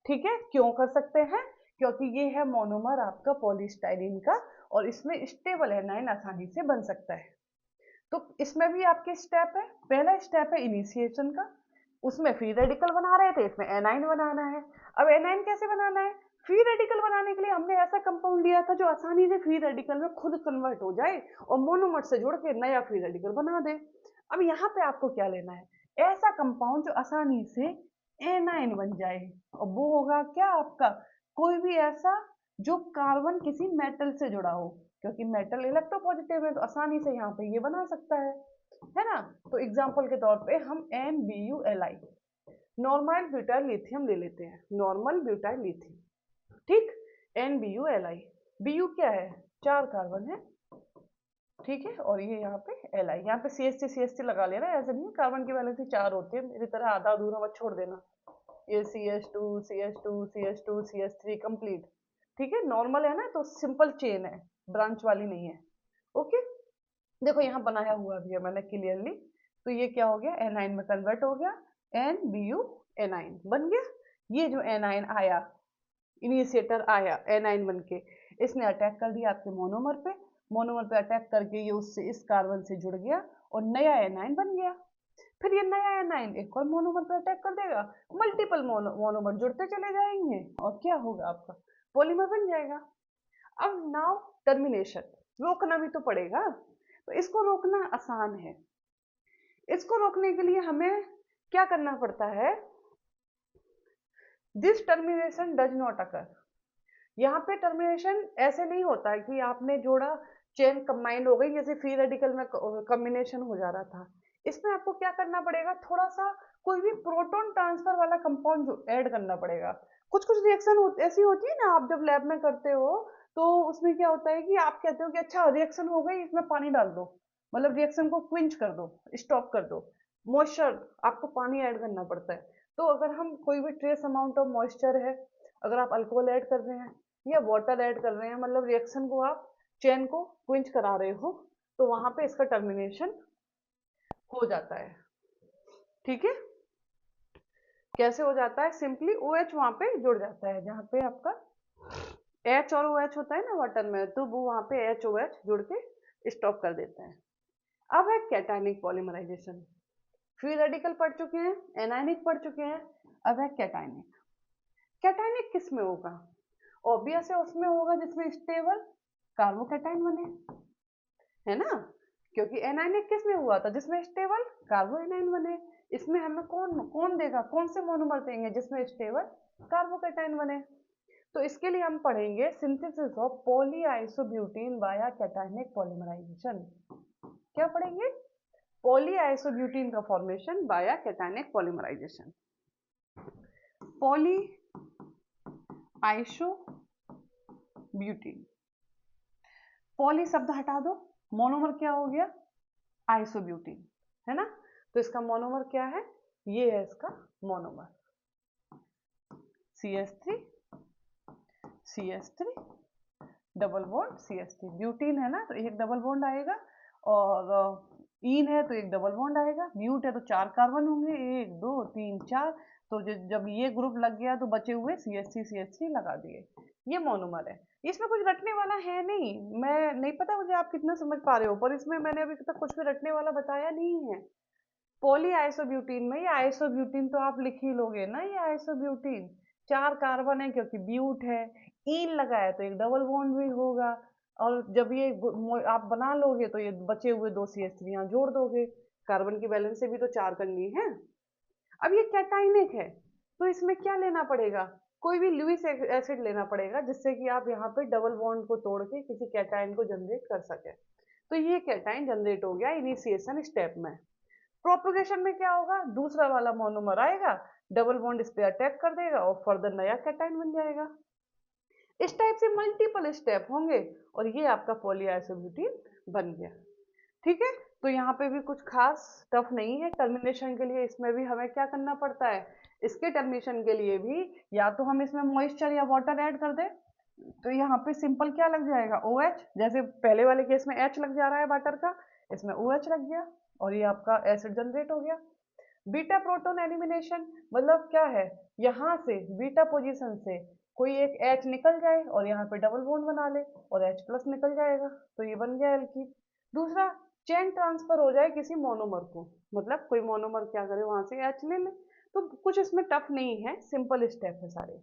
ठीक है, क्यों कर सकते हैं? क्योंकि ये है मोनोमर आपका पॉलीस्टाइरीन का, और इसमें स्टेबल एनाइन आसानी से बन सकता है। तो इसमें भी आपके स्टेप है। पहला स्टेप है इनिशिएशन का, उसमें फ्री रेडिकल बना रहे थे, इसमें एनाइन बनाना है। अब एनाइन कैसे बनाना है? फ्री रेडिकल बनाने के लिए हमने ऐसा कंपाउंड लिया था जो आसानी से फ्री रेडिकल में खुद कन्वर्ट हो जाए और मोनोमर से जुड़ के नया फ्री रेडिकल बना दे। अब यहाँ पे आपको क्या लेना है? ऐसा कंपाउंड जो आसानी से एनाइन बन जाए, और वो होगा क्या आपका? कोई भी ऐसा जो कार्बन किसी मेटल से जुड़ा हो, क्योंकि मेटल इलेक्ट्रोपॉजिटिव है तो आसानी से यहाँ पे ये बना सकता है ना। तो एग्जाम्पल के तौर पे हम NBuLi, नॉर्मल ब्यूटाइल लिथियम ले लेते हैं, नॉर्मल ब्यूटाइल लिथियम। ठीक, NBuLi, Bu क्या है? 4 कार्बन है, ठीक है, और ये यहाँ पे Li, यहाँ पे CH3 लगा लेना, ऐसा नहीं है, कार्बन की वैलेंसी 4 होती है, मेरी तरह आधा अधूरा मत छोड़ देना। ये CH2 CH2 CH2 CH3 complete. ठीक है, नॉर्मल है ना, तो सिंपल चेन है, ब्रांच वाली नहीं है। ओके, देखो यहाँ बनाया हुआ भी है मैंने क्लियरली। तो ये क्या हो गया? एनाइन में कन्वर्ट हो गया, NBu एनाइन बन गया। ये जो एनाइन आया, इनिशिएटर आया एनाइन बन के, इसने अटैक कर दिया आपके मोनोमर पे, मोनोमर पे अटैक करके ये उससे इस कार्बन से जुड़ गया और नया एनाइन बन गया। फिर ये नया एनाइन एक और मोनोमर पे अटैक कर देगा, मल्टीपल मोनोमर जुड़ते चले जाएंगे और क्या होगा? आपका पॉलीमर बन जाएगा। अब नाउ टर्मिनेशन, रोकना भी तो पड़ेगा, तो इसको रोकना आसान है। इसको रोकने के लिए हमें क्या करना पड़ता है? This termination does not occur. यहाँ पे टर्मिनेशन ऐसे नहीं होता है कि आपने जोड़ा, चेन कंबाइन हो गई, जैसे फ्री रेडिकल में कॉम्बिनेशन हो जा रहा था। इसमें आपको क्या करना पड़ेगा? थोड़ा सा कोई भी प्रोटॉन ट्रांसफर वाला कंपाउंड ऐड करना पड़ेगा। कुछ कुछ रिएक्शन ऐसी होती है ना, आप जब लैब में करते हो तो उसमें क्या होता है कि आप कहते हो कि अच्छा रिएक्शन हो गई, इसमें पानी डाल दो, मतलब रिएक्शन को क्विंच कर दो, स्टॉप कर दो, मॉइस्चर, आपको पानी ऐड करना पड़ता है। तो अगर हम कोई भी ट्रेस अमाउंट ऑफ मॉइस्चर है, अगर आप अल्कोहल ऐड कर रहे हैं या वाटर ऐड कर रहे हैं, मतलब रिएक्शन को आप चेन को क्विंच करा रहे हो, तो वहां पे इसका टर्मिनेशन हो जाता है। ठीक है, कैसे हो जाता है? सिंपली OH वहां पे जुड़ जाता है, जहाँ पे आपका H और OH होता है ना वाटर में, तो वो वहां पे HOH जुड़ के स्टॉप कर देता है। अब है कैटायनिक पॉलीमराइजेशन। फ्री रेडिकल पढ़ चुके हैं, एनायनिक पढ़ चुके हैं, अब है कैटायनिक। कैटायनिक किस में होगा? ऑब्वियस है उसमें होगा जिसमें स्टेबल कार्बोकैटायन बने, है ना, क्योंकि एनायनिक किस में हुआ था? जिसमें स्टेबल कार्बोएनायन बने। इसमें हमें कौन कौन देगा, कौन से मोनोमर देंगे जिसमें स्टेबल कार्बोकैटायन बने? तो इसके लिए हम पढ़ेंगे synthesis of polyisobutene via cationic polymerization. क्या पढ़ेंगे? पॉलीआइसोब्यूटीन का formation via cationic polymerization. Poly isobutene, poly शब्द हटा दो, मोनोमर क्या हो गया? आइसोब्यूटीन, है ना। तो इसका मोनोमर क्या है? ये है इसका monomer, CH3 CH3 double bond CH3। Butene है ना, तो एक डबल बॉन्ड आएगा, और ईन है तो एक डबल बॉन्ड आएगा, ब्यूट है तो 4 कार्बन होंगे, 1 2 3 4। तो जब ये ग्रुप लग गया तो बचे हुए CH3 लगा दिए, ये मोनोमर है। इसमें कुछ रटने वाला है नहीं, मैं नहीं पता मुझे आप कितना समझ पा रहे हो, पर इसमें मैंने अभी तक कुछ भी रटने वाला बताया नहीं है। पॉली आइसोब्यूटीन में ये आइसोब्यूटीन तो आप लिख ही लोगे ना, ये आइसोब्यूटीन 4 कार्बन है क्योंकि ब्यूट है, ईन लगा है तो एक डबल बॉन्ड भी होगा, और जब ये आप बना लोगे तो ये बचे हुए 2 CH3 यहाँ जोड़ दोगे, कार्बन की बैलेंस से भी तो 4 करनी है। अब ये कैटाइनिक है, तो इसमें क्या लेना पड़ेगा? कोई भी लुईस एसिड लेना पड़ेगा, जिससे कि आप यहाँ पे डबल बॉन्ड को तोड़ के किसी कैटाइन को जनरेट कर सके। तो ये कैटाइन जनरेट हो गया इनिशिएशन स्टेप में। प्रोपोगेशन में क्या होगा? दूसरा वाला मोनोमर आएगा, डबल बॉन्ड इस पे अटैक कर देगा और फर्दर नया कैटाइन बन जाएगा। इस टाइप से मल्टीपल स्टेप होंगे और ये आपका पॉलीआइसोब्यूटीन बन गया। ठीक है, तो यहाँ पे भी कुछ खास टफ नहीं है टर्मिनेशन के लिए। इसमें भी हमें क्या करना पड़ता है? इसके टर्मिनेशन के लिए भी या तो हम इसमें मॉइस्चर या वाटर ऐड कर दें, तो यहाँ पे सिंपल क्या लग जाएगा? OH, जैसे पहले वाले केस में H लग जा रहा है वाटर का, इसमें OH लग गया और ये आपका एसिड जनरेट हो गया। बीटा प्रोटॉन एलिमिनेशन मतलब क्या है, यहाँ से बीटा पोजीशन से कोई एक H निकल जाए और यहाँ पे डबल बॉन्ड बना ले और H प्लस निकल जाएगा, तो ये बन गया एल्कीन। दूसरा, चेन ट्रांसफर हो जाए किसी मोनोमर को, मतलब कोई मोनोमर क्या करे वहां से H ले ले, तो कुछ इसमें टफ नहीं है, सिंपल स्टेप है सारे।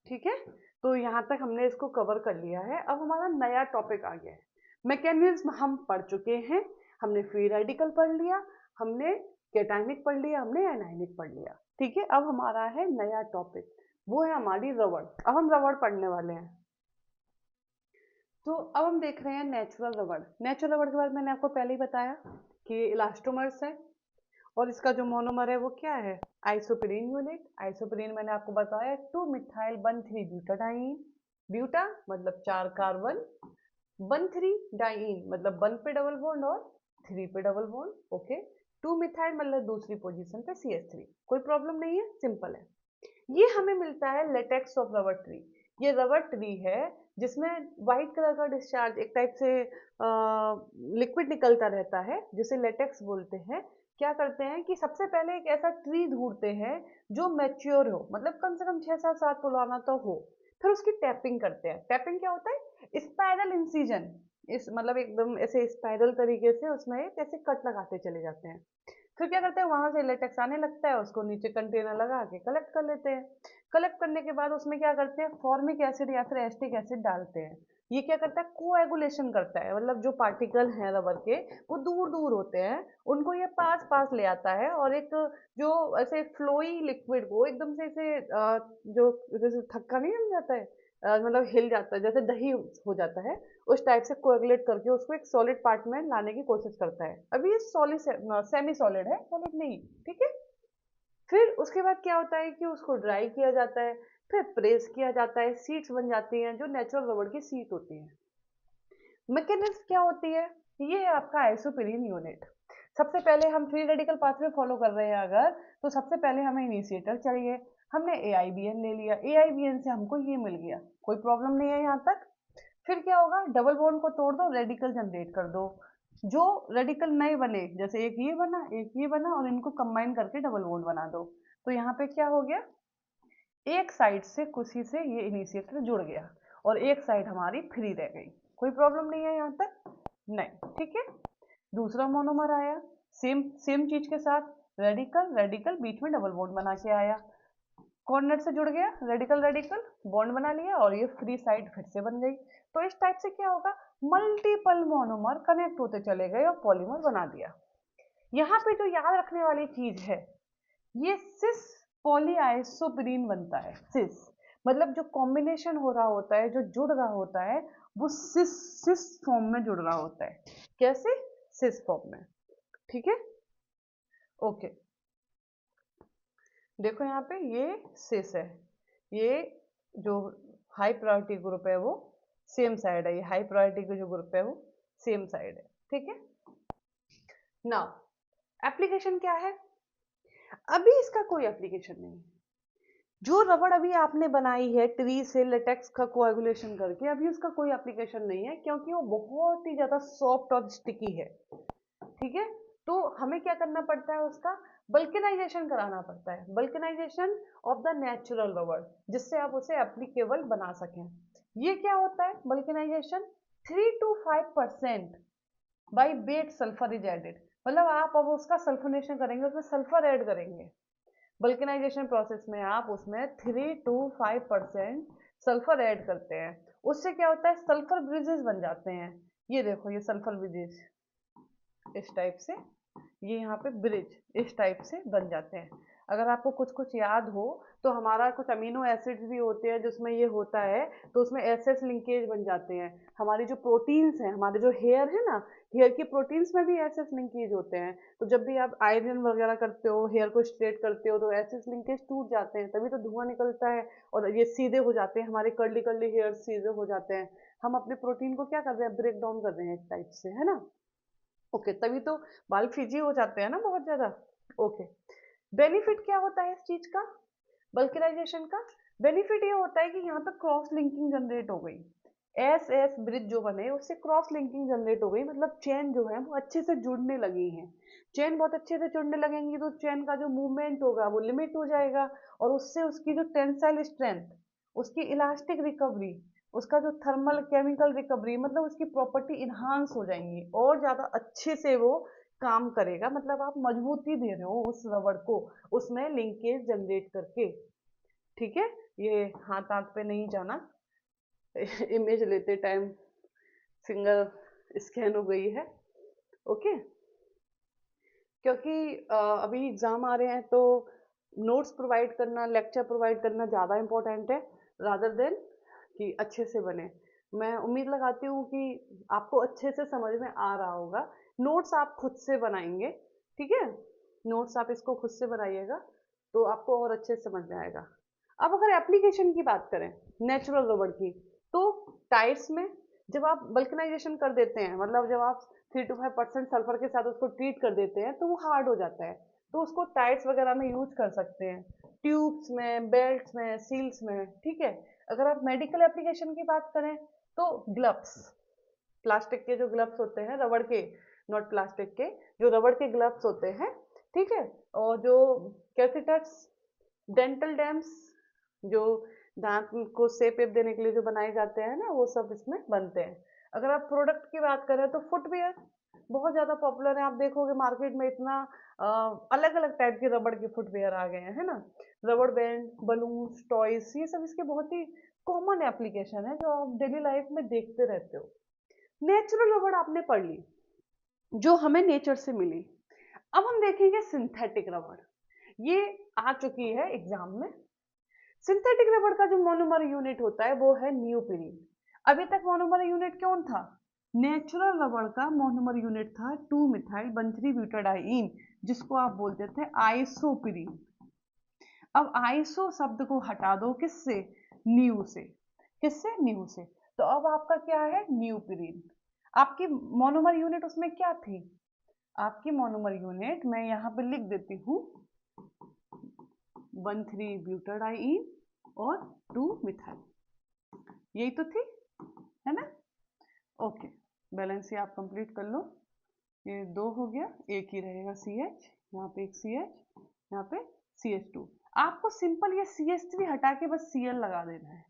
ठीक है, तो यहाँ तक हमने इसको कवर कर लिया है। अब हमारा नया टॉपिक आ गया है। मैकेनिज्म हम पढ़ चुके हैं, हमने फ्री रेडिकल पढ़ लिया, हमने कैटायनिक पढ़ लिया, हमने एनायनिक पढ़ लिया। ठीक है, अब हमारा है नया टॉपिक, वो है हमारी रबड़। अब हम रबड़ पढ़ने वाले हैं। तो अब हम देख रहे हैं नेचुरल रबड़। नेचुरल रबड़ के बारे में मैंने आपको पहले ही बताया कि ये इलास्टोमर्स है और इसका जो मोनोमर है वो क्या है, आइसोप्रीन यूनिट। आइसोप्रीन मैंने आपको बताया 2 मिथाइल 1,3 ब्यूटाडाइन। ब्यूटा मतलब 4 कार्बन, 1,3 डाइइन मतलब 1 पे डबल बॉन्ड और 3 पे डबल बॉन्ड। ओके, 2 मिथाइल मतलब दूसरी पोजीशन पे CH3। कोई प्रॉब्लम नहीं है, सिंपल है। ये हमें मिलता है लेटेक्स ऑफ रबर ट्री। ये रबर ट्री है जिसमें व्हाइट कलर का डिस्चार्ज, एक टाइप से लिक्विड निकलता रहता है जिसे लेटेक्स बोलते हैं। क्या करते हैं कि सबसे पहले एक ऐसा ट्री ढूंढते हैं जो मैच्योर हो, मतलब कम से कम 6 7 साल पुराना तो हो। फिर उसकी टैपिंग करते हैं। टैपिंग क्या होता है, स्पाइरल इंसिजन, इस मतलब एकदम ऐसे स्पाइरल तरीके से उसमें एक ऐसे कट लगाते चले जाते हैं। फिर क्या करते हैं, वहां से लेटेक्स आने लगता है, उसको नीचे कंटेनर लगा के कलेक्ट कर लेते हैं। कलेक्ट करने के बाद उसमें क्या करते हैं, फॉर्मिक एसिड या फिर एस्टिक एसिड डालते हैं। ये क्या करता है, कोएगुलेशन करता है, मतलब जो पार्टिकल हैं रबर के वो दूर दूर होते हैं, उनको ये पास पास ले आता है और एक जो ऐसे फ्लोई लिक्विड को एकदम से ऐसे जो जैसे थक्का नहीं जम जाता है, मतलब हिल जाता है जैसे दही हो जाता है, उस टाइप से कोएगुलेट करके उसको एक सॉलिड पार्ट में लाने की कोशिश करता है। अभी ये सॉलिड सेमी सॉलिड है, सॉलिड नहीं। ठीक है, फिर उसके बाद क्या होता है कि उसको ड्राई किया जाता है, फिर प्रेस किया जाता है, सीट्स बन जाती हैं जो नेचुरल रबड़ की सीट होती है। मैकेनिज्म क्या होती है, ये है आपका आइसोप्रीन यूनिट। सबसे पहले हम फ्री रेडिकल पाथवे फॉलो कर रहे हैं अगर, तो सबसे पहले हमें इनिशिएटर चाहिए। हमने AIBN ले लिया, AIBN से हमको ये मिल गया, कोई प्रॉब्लम नहीं है यहाँ तक। फिर क्या होगा, डबल बॉन्ड को तोड़ दो, रेडिकल जनरेट कर दो। जो रेडिकल नए बने, जैसे एक ये बना एक ये बना, और इनको कंबाइन करके डबल बॉन्ड बना दो। तो यहाँ पे क्या हो गया, एक साइड से कुछ से ये इनिशिएटर जुड़ गया और एक साइड हमारी फ्री रह गई। कोई प्रॉब्लम नहीं है यहाँ तक, नहीं। ठीक है, दूसरा मोनोमर आया, सेम सेम चीज के साथ, रेडिकल रेडिकल बीच में डबल बॉन्ड बना के आया, कोऑर्डिनेट से जुड़ गया, रेडिकल रेडिकल बॉन्ड बना लिया और ये फ्री साइड फिर से बन गई। तो इस टाइप से क्या होगा, मल्टीपल मोनोमर कनेक्ट होते चले गए और पॉलीमर बना दिया। यहाँ पे जो याद रखने वाली चीज है, ये सिस पॉलीआइसोप्रीन बनता है। सिस मतलब जो कॉम्बिनेशन हो रहा होता है, जो जुड़ रहा होता है, वो सिस सिस फॉर्म में जुड़ रहा होता है। कैसे, सिस फॉर्म में। ठीक है, ओके। देखो यहाँ पे ये सिस है, ये जो हाई प्रायोरिटी ग्रुप है वो सेम साइड है, ये हाई प्रायोरिटी का जो ग्रुप है वो सेम साइड है। ठीक है, नाउ एप्लीकेशन क्या है, अभी इसका कोई एप्लीकेशन नहीं है। जो रबड़ अभी आपने बनाई है ट्री से लेटेक्स का कोएगुलेशन करके, अभी उसका कोई एप्लीकेशन नहीं है क्योंकि वो बहुत ही ज्यादा सॉफ्ट और स्टिकी है। ठीक है, तो हमें क्या करना पड़ता है, उसका बल्कनाइजेशन कराना पड़ता है, vulcanisation of the natural rubber, जिससे आप उसे एप्लीकेबल बना सकें। ये क्या होता है vulcanisation, 3 to 5% by weight sulphur is added, मतलब आप अब उसका सल्फोनेशन करेंगे, उसमें सल्फर ऐड करेंगे। बल्कनाइजेशन प्रोसेस में आप उसमें 3 to 5% सल्फर ऐड करते हैं। उससे क्या होता है, सल्फर ब्रिजेस बन जाते हैं। ये देखो, ये सल्फर ब्रिजेस इस टाइप से, ये यहाँ पे ब्रिज इस टाइप से बन जाते हैं। अगर आपको कुछ कुछ याद हो तो हमारा कुछ अमीनो एसिड्स भी होते हैं जिसमें ये होता है, तो उसमें एसएस लिंकेज बन जाते हैं। हमारी जो प्रोटीन्स हैं, हमारे जो हेयर है ना, हेयर की प्रोटीन्स में भी एसएस लिंकेज होते हैं। तो जब भी आप आयरन वगैरह करते हो, हेयर को स्ट्रेट करते हो, तो एसएस लिंकेज टूट जाते हैं, तभी तो धुआं निकलता है और ये सीधे हो जाते हैं, हमारे कर्ली कर्ली हेयर सीधे हो जाते हैं। हम अपने प्रोटीन को क्या कर रहे हैं, ब्रेक डाउन कर रहे हैं एक टाइप से, है ना। ओके, तभी तो बाल फ्रिजी हो जाते हैं ना बहुत ज्यादा। ओके, बेनिफिट क्या होता है इस चीज का, बल्कनाइजेशन का बेनिफिट ये होता है कि यहाँ पे क्रॉस लिंकिंग जनरेट हो गई। एस एस ब्रिज जो बने उससे क्रॉस लिंकिंग जनरेट हो गई, मतलब चेन जो है वो अच्छे से जुड़ने लगी है। चेन बहुत अच्छे से जुड़ने लगेंगी तो चेन का जो मूवमेंट होगा वो लिमिट हो जाएगा, और उससे उसकी जो टेंसाइल स्ट्रेंथ, उसकी इलास्टिक रिकवरी, उसका जो थर्मल केमिकल रिकवरी, मतलब उसकी प्रॉपर्टी इन्हांस हो जाएंगी और ज्यादा अच्छे से वो काम करेगा। मतलब आप मजबूती दे रहे हो उस रबड़ को, उसमें लिंकेज जनरेट करके। ठीक है, ये हाथ हाथ पे नहीं जाना। इमेज लेते टाइम फिंगर स्कैन हो गई है। ओके, क्योंकि अभी एग्जाम आ रहे हैं तो नोट्स प्रोवाइड करना, लेक्चर प्रोवाइड करना ज़्यादा इम्पोर्टेंट है रादर देन कि अच्छे से बने। मैं उम्मीद लगाती हूँ कि आपको अच्छे से समझ में आ रहा होगा। नोट्स आप खुद से बनाएंगे, ठीक है, नोट्स आप इसको खुद से बनाइएगा तो आपको और अच्छे से समझ में आएगा। अब अगर एप्लीकेशन की बात करें नेचुरल रबड़ की, तो टाइल्स में जब आप बल्कनाइजेशन कर देते हैं, मतलब जब आप 3 to 5% सल्फर के साथ उसको ट्रीट कर देते हैं तो वो हार्ड हो जाता है, तो उसको टाइल्स वगैरह में यूज कर सकते हैं, ट्यूब्स में, बेल्ट्स में, सील्स में। ठीक है, अगर आप मेडिकल एप्लीकेशन की बात करें तो ग्लव्स, प्लास्टिक के जो ग्लव्स होते हैं, रबड़ के, नॉट प्लास्टिक के, जो रबड़ के ग्लव्स होते हैं, ठीक है, और जो कैथेटर्स, डेंटल डैम्स, जो दांत को शेप वेप देने के लिए जो बनाए जाते हैं ना, वो सब इसमें बनते हैं। अगर आप प्रोडक्ट की बात करें तो फुटवियर बहुत ज्यादा पॉपुलर है। आप देखोगे मार्केट में इतना अलग अलग टाइप के रबड़ के फुटवियर आ गए हैं, है ना। रबड़ बैंड, बलून्स, टॉयज, ये सब इसके बहुत ही कॉमन एप्लीकेशन है जो आप डेली लाइफ में देखते रहते हो। नेचुरल रबड़ आपने पढ़ ली, जो हमें नेचर से मिली। अब हम देखेंगे सिंथेटिक रबड़, ये आ चुकी है एग्जाम में। सिंथेटिक रबड़ का जो मोनोमर यूनिट होता है वो है नियोप्रीन। अभी तक मोनोमर यूनिट कौन था? नेचुरल रबड़ का मोनोमर यूनिट था 2-मिथाइल 1,3-ब्यूटाडाइइन, जिसको आप बोलते थे आइसोप्रीन। अब आइसो शब्द को हटा दो, किससे? न्यू से। किससे? न्यू से। तो अब आपका क्या है? न्यूप्रीन। आपकी मोनोमर यूनिट उसमें क्या थी? आपकी मोनोमर यूनिट मैं यहाँ पे लिख देती हूँ, 1,3-ब्यूटाडाइइन और 2 मिथाइल, यही तो थी, है ना। ओके, बैलेंस ये आप कंप्लीट कर लो। ये 2 हो गया, एक ही रहेगा CH, यहाँ पे एक CH, यहाँ पे CH2। आपको सिंपल ये CH3 हटा के बस Cl लगा देना है।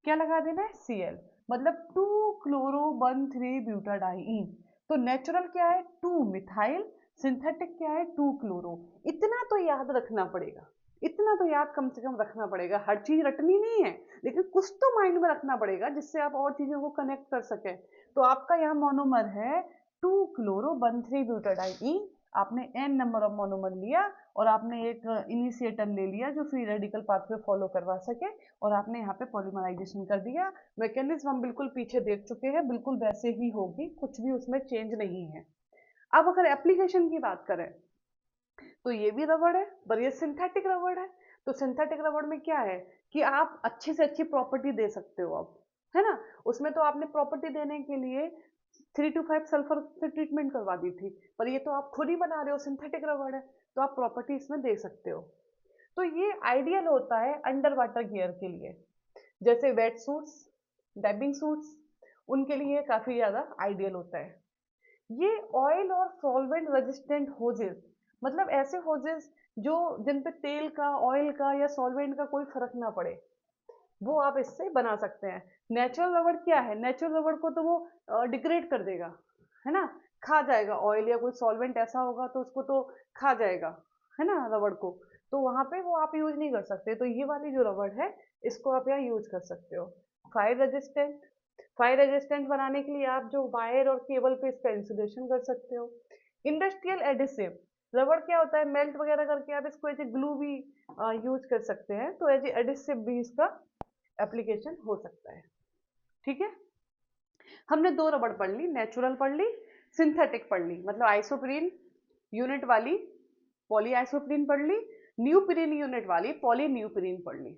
क्या लगा देना है? Cl, मतलब 2-क्लोरो 1,3-ब्यूटाडाइइन। तो नेचुरल क्या है? 2 मिथाइल, सिंथेटिक क्या है? 2 क्लोरो। इतना तो याद रखना पड़ेगा, इतना तो याद कम से कम रखना पड़ेगा। हर चीज रटनी नहीं है, लेकिन कुछ तो माइंड में रखना पड़ेगा जिससे आप और चीजों को कनेक्ट कर सके। तो आपका यहाँ मोनोमर है 2-क्लोरो 1,3-ब्यूटाडाइइन। आपने n नंबर ऑफ मोनोमर लिया और आपने एक इनिशिएटर ले लिया जो फ्री रेडिकल पाथवे फॉलो करवा सके, और आपने यहाँ पे पॉलीमराइजेशन कर दिया। मैकेनिज्म हम बिल्कुल पीछे देख चुके हैं, बिल्कुल वैसे ही होगी, कुछ भी उसमें चेंज नहीं है। अब अगर एप्लीकेशन की बात करें तो ये भी रबड़ है, पर ये सिंथेटिक रबड़ है। तो सिंथेटिक रबड़ में क्या है कि आप अच्छी से अच्छी प्रॉपर्टी दे सकते हो अब, है ना। उसमें तो आपने प्रॉपर्टी देने के लिए 3 to 5 सल्फर से ट्रीटमेंट करवा दी थी, पर ये तो आप खुद ही बना रहे हो, सिंथेटिक रबड़ है, तो आप प्रॉपर्टी इसमें दे सकते हो। तो ये आइडियल होता है अंडर वाटर गियर के लिए, जैसे वेट सूट्स, डाइविंग सूट्स, उनके लिए काफी ज्यादा आइडियल होता है। ये ऑयल और सॉल्वेंट रेजिस्टेंट होजेस, मतलब ऐसे होजेस जो, जिन पे तेल का, ऑयल का या सॉल्वेंट का कोई फर्क ना पड़े, वो आप इससे बना सकते हैं। नेचुरल रबड़ क्या है? नेचुरल रबड़ को तो वो डिग्रेड कर देगा, है ना, खा जाएगा। ऑयल या कोई सॉल्वेंट ऐसा होगा तो उसको तो खा जाएगा, है ना, रबड़ को। तो वहां पे वो आप यूज नहीं कर सकते। तो ये वाली जो रबड़ है, इसको आप यहाँ यूज कर सकते हो। फायर रेजिस्टेंट, फायर रेजिस्टेंट बनाने के लिए आप जो वायर और केबल पे इसका इंसुलेशन कर सकते हो। इंडस्ट्रियल एडिसिव, रबड़ क्या होता है, मेल्ट वगैरह करके आप इसको एज ए ग्लू भी यूज कर सकते हैं, तो एज ए एडिसिव भी इसका एप्लीकेशन हो सकता है। ठीक है, हमने 2 रबड़ पढ़ ली, नेचुरल पढ़ ली, सिंथेटिक पढ़ ली, मतलब आइसोप्रीन यूनिट वाली पॉली आइसोप्रीन पढ़ ली, न्यूप्रीन यूनिट वाली पॉली न्यूप्रीन पढ़ ली।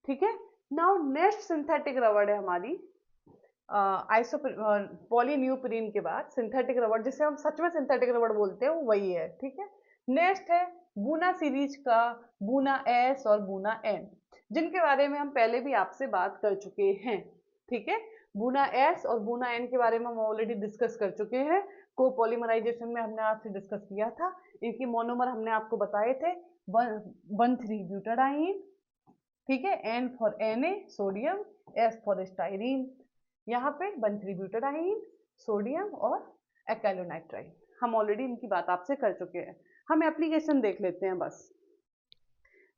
ठीक है, नाउ नेक्स्ट सिंथेटिक रबड़ है हमारी आइसो पॉलीन्यूप्रीन के बाद सिंथेटिक रबड़, जिसे हम सच में सिंथेटिक रबड़ बोलते हैं, वो वही है। ठीक है, नेक्स्ट है बूना सीरीज का बूना S और बूना N, जिनके बारे में हम पहले भी आपसे बात कर चुके हैं। ठीक है, बूना एस और बूना एन के बारे में हम ऑलरेडी डिस्कस कर चुके हैं। कोपॉलीमराइजेशन में हमने आपसे डिस्कस किया था। इनकी मोनोमर हमने आपको बताए थे 1,3-ब्यूटाडाइन, ठीक है, N for Na sodium, S for styrene. यहाँ पे 1,3-ब्यूटाडाइन, सोडियम और एक्राइलोनाइट्राइल। हम ऑलरेडी इनकी बात आपसे कर चुके हैं। हम एप्लीकेशन देख लेते हैं बस।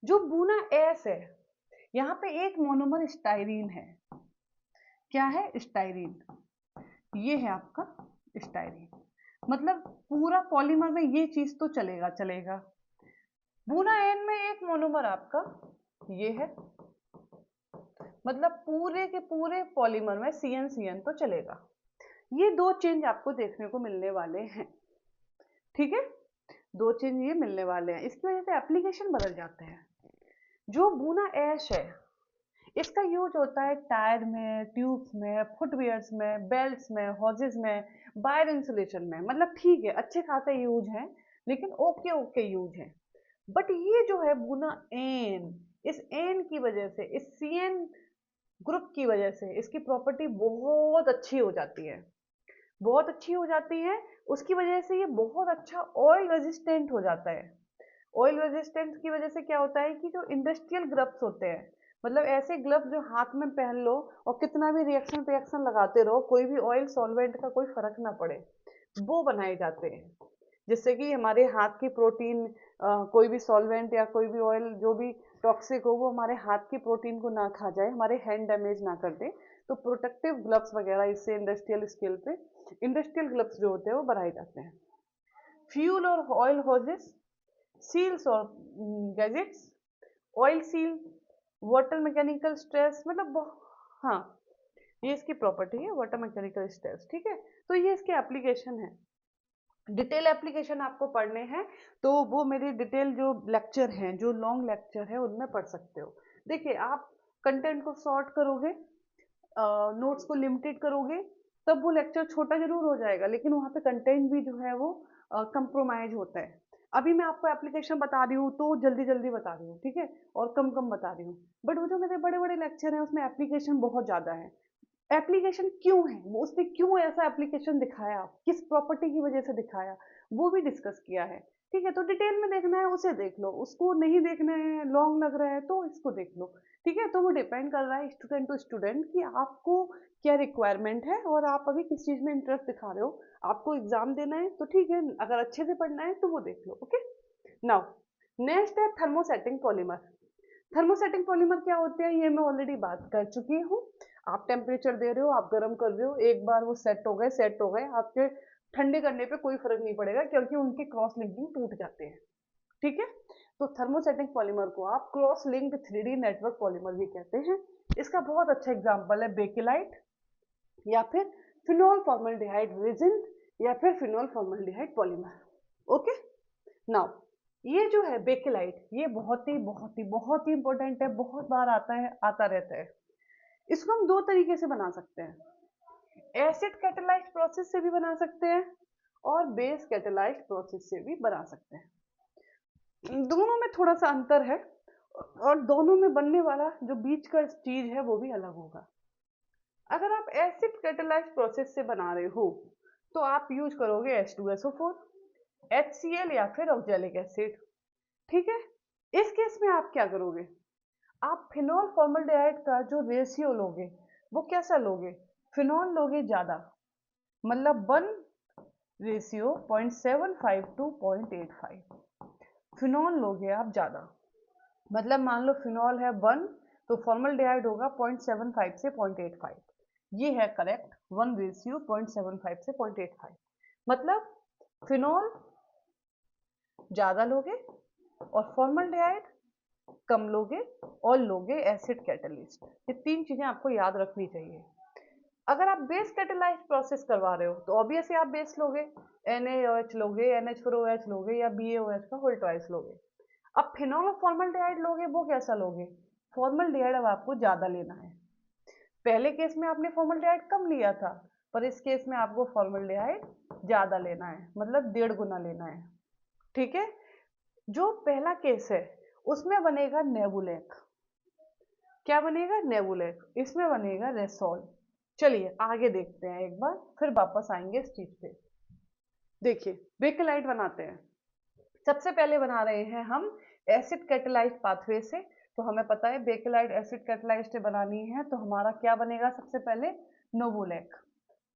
जो बूना एस है, यहाँ पे एक मोनोमर स्टाइरीन है। क्या है? स्टाइरीन। ये है आपका स्टाइरीन। मतलब पूरा पॉलीमर में ये चीज तो चलेगा चलेगा। बूना एन में एक मोनोमर आपका ये है, मतलब पूरे के पूरे पॉलीमर में CN CN तो चलेगा। ये दो चेंज आपको देखने को मिलने वाले हैं, ठीक है, दो चेंज ये मिलने वाले हैं। इसकी वजह से एप्लीकेशन बदल जाते हैं। जो बूना ऐश है, इसका यूज होता है टायर में, ट्यूब्स में, फुटवियर्स में, बेल्ट्स में, हॉजेस में, वायर इंसुलेशन में। मतलब ठीक है, अच्छे खासे यूज है, लेकिन ओके ओके यूज है। बट ये जो है बूना एन, इस एन की वजह से, इस CN ग्रुप की वजह से इसकी प्रॉपर्टी बहुत अच्छी हो जाती है, बहुत अच्छी हो जाती है। उसकी वजह से ये बहुत अच्छा ऑयल रेजिस्टेंट हो जाता है। ऑयल रेजिस्टेंस की वजह से क्या होता है कि जो इंडस्ट्रियल ग्लव्स होते हैं, मतलब ऐसे ग्लव्स जो हाथ में पहन लो और कितना भी रिएक्शन लगाते रहो, कोई भी ऑयल सॉल्वेंट का कोई फर्क ना पड़े, वो बनाए जाते हैं जिससे कि हमारे हाथ की प्रोटीन, कोई भी सॉल्वेंट या कोई भी ऑयल जो भी टॉक्सिक हो वो हमारे हाथ की प्रोटीन को ना खा जाए, हमारे हैंड डैमेज ना कर दे। तो प्रोटेक्टिव ग्लव्स वगैरह इससे इंडस्ट्रियल स्केल पे इंडस्ट्रियल ग्लव्स जो होते हैं वो बनाए जाते हैं। फ्यूल और ऑयल होजेस, सील्स और gadgets, oil seal, water mechanical stress, मतलब हाँ, ये इसकी प्रॉपर्टी है वाटर मैकेनिकल स्ट्रेस, ठीक है। तो ये इसके एप्लीकेशन है। डिटेल एप्लीकेशन आपको पढ़ने हैं तो वो मेरे डिटेल जो लेक्चर हैं, जो लॉन्ग लेक्चर है, उनमें पढ़ सकते हो। देखिए, आप कंटेंट को सॉर्ट करोगे, नोट्स को लिमिटेड करोगे, तब वो लेक्चर छोटा जरूर हो जाएगा, लेकिन वहाँ पे कंटेंट भी जो है वो कंप्रोमाइज होता है। अभी मैं आपको एप्लीकेशन बता रही हूँ तो जल्दी जल्दी बता रही हूँ, ठीक है, और कम कम बता रही हूँ। बट वो जो मेरे बड़े बड़े लेक्चर हैं उसमें एप्लीकेशन बहुत ज़्यादा है। एप्लीकेशन क्यों है, वो उसने क्यों ऐसा एप्लीकेशन दिखाया, किस प्रॉपर्टी की वजह से दिखाया, वो भी डिस्कस किया है, ठीक है। तो डिटेल में देखना है उसे देख लो, उसको नहीं देखना है, लॉन्ग लग रहा है तो इसको देख लो, ठीक है। तो वो डिपेंड कर रहा है स्टूडेंट टू स्टूडेंट कि आपको क्या रिक्वायरमेंट है और आप अभी किस चीज़ में इंटरेस्ट दिखा रहे हो। आपको एग्जाम देना है तो ठीक है, अगर अच्छे से पढ़ना है तो वो देख लो, ओके। नाउ नेक्स्ट है थर्मोसेटिंग पॉलीमर। थर्मोसेटिंग पॉलीमर क्या होते हैं ये मैं ऑलरेडी बात कर चुकी हूँ। आप टेम्परेचर दे रहे हो, आप गर्म कर रहे हो, एक बार वो सेट हो गए, आपके ठंडे करने पे कोई फर्क नहीं पड़ेगा क्योंकि उनके क्रॉस लिंकिंग टूट जाते हैं, ठीक है। तो थर्मोसेटिंग पॉलीमर को आप cross linked 3D network polymer भी कहते हैं। इसका बहुत अच्छा एग्जाम्पल है बेकेलाइट, या फिर फिनोल फॉर्मल्डिहाइड रेजिन, या फिर phenol formaldehyde polymer, okay. Now ये जो है बेकेलाइट, ये बहुत ही इंपॉर्टेंट है, बहुत बार आता है, आता रहता है। इसको हम दो तरीके से बना सकते हैं, एसिड कैटालाइज्ड प्रोसेस से भी बना सकते हैं और बेस कैटालाइज्ड प्रोसेस से भी बना सकते हैं। दोनों में थोड़ा सा अंतर है और दोनों में बनने वाला जो बीच का चीज है वो भी अलग होगा। अगर आप एसिड कैटालाइज्ड प्रोसेस से बना रहे हो तो आप यूज करोगे H2SO4, HCl या फिर ऑक्जेलिक एसिड, ठीक है। इस केस में आप क्या करोगे, आप फिनोल फॉर्मल्डिहाइड का जो रेशियो लोगे वो कैसा लोगे, फिनोल लोगे ज्यादा, मतलब 1:0.75 to 0.85, फिनोल लोगे आप ज्यादा। मतलब मान लो फिनोल है 1 तो फॉर्मल्डिहाइड होगा 0.75 से 0.85। ये है करेक्ट, 1:0.75 से 0.85। मतलब फिनोल ज्यादा लोगे और फॉर्मल्डिहाइड कम लोगे और लोगे एसिड कैटलिस्ट। ये तीन चीजें आपको याद रखनी चाहिए। अगर आप बेस कैटेलाइज्ड प्रोसेस करवा रहे हो तो ऑब्वियसली आप बेस लोगे, NaOH लोगे, NH4OH लोगे या BaOH का होल ट्वाइस लोगे। अब फिनोल और फॉर्मल्डिहाइड लोगे, वो कैसा लोगे, फॉर्मल्डिहाइड अब आपको ज्यादा लेना है। पहले केस में आपने फॉर्मल्डिहाइड कम लिया था, पर इस केस में आपको फॉर्मल्डिहाइड ज्यादा लेना है, मतलब 1.5 गुना लेना है, ठीक है। जो पहला केस है उसमें बनेगा नेबुलेक, क्या बनेगा, नेबुलेक। इसमें बनेगा रेसोल, चलिए आगे देखते हैं एक बार, फिर वापस आएंगे इस चीज पे। देखिए बेकेलाइट बनाते हैं। सबसे पहले बना रहे हैं हम एसिड कैटेलाइज्ड पाथवे से। तो हमें पता है बेकेलाइट एसिड कैटेलाइज्ड से बनानी है, तो हमारा क्या बनेगा सबसे पहले, नोवोलैक।